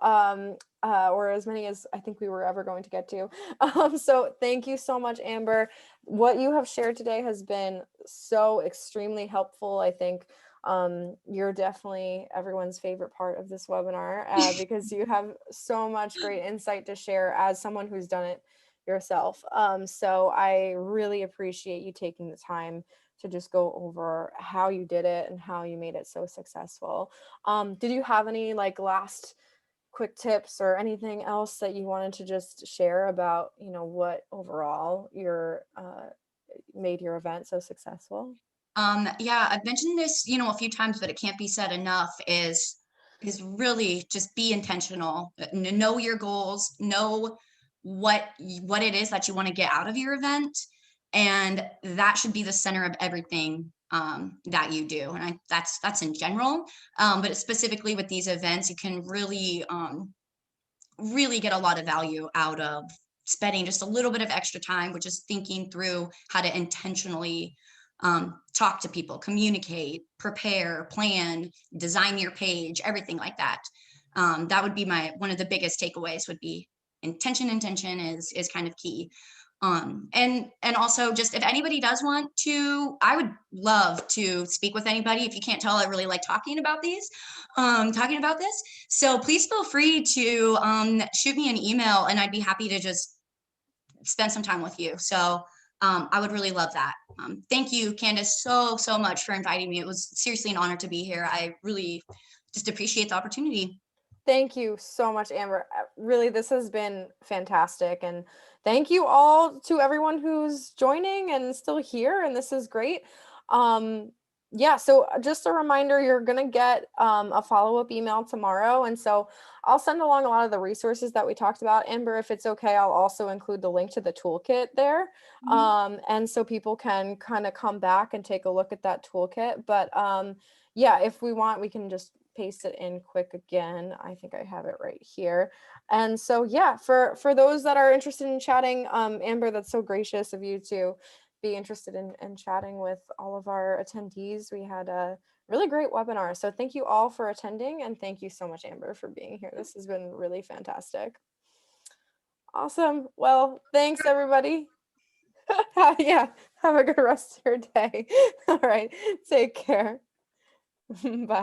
or as many as I think we were ever going to get to. So thank you so much, Amber. What you have shared today has been so extremely helpful. I think you're definitely everyone's favorite part of this webinar because you have so much great insight to share as someone who's done it yourself. So I really appreciate you taking the time to just go over how you did it and how you made it so successful. Did you have any like last quick tips or anything else that you wanted to just share about, you know, what overall your made your event so successful? Yeah, I've mentioned this, a few times, but it can't be said enough is really just be intentional. Know your goals, know what it is that you want to get out of your event, and that should be the center of everything that you do. And that's in general, but specifically with these events, you can really get a lot of value out of spending just a little bit of extra time with just thinking through how to intentionally talk to people, communicate, prepare, plan, design your page, everything like that. That would be one of the biggest takeaways would be intention is kind of key. And also just if anybody does want to, I would love to speak with anybody. If you can't tell, I really like talking about this. So please feel free to shoot me an email and I'd be happy to just spend some time with you. So I would really love that. Thank you, Candace, so much for inviting me. It was seriously an honor to be here. I really just appreciate the opportunity. Thank you so much, Amber. Really, this has been fantastic. And thank you all to everyone who's joining and still here. And this is great. Yeah, so just a reminder, you're going to get a follow-up email tomorrow. And so I'll send along a lot of the resources that we talked about. Amber, if it's okay, I'll also include the link to the toolkit there. And so people can kind of come back and take a look at that toolkit. But yeah, if we want, we can just paste it in quick again. I think I have it right here. And so yeah, for those that are interested in chatting, Amber, that's so gracious of you to be interested in chatting with all of our attendees. We had a really great webinar. So thank you all for attending, and thank you so much, Amber, for being here. This has been really fantastic. Awesome. Well, thanks everybody. Yeah, have a good rest of your day. All right, take care. Bye.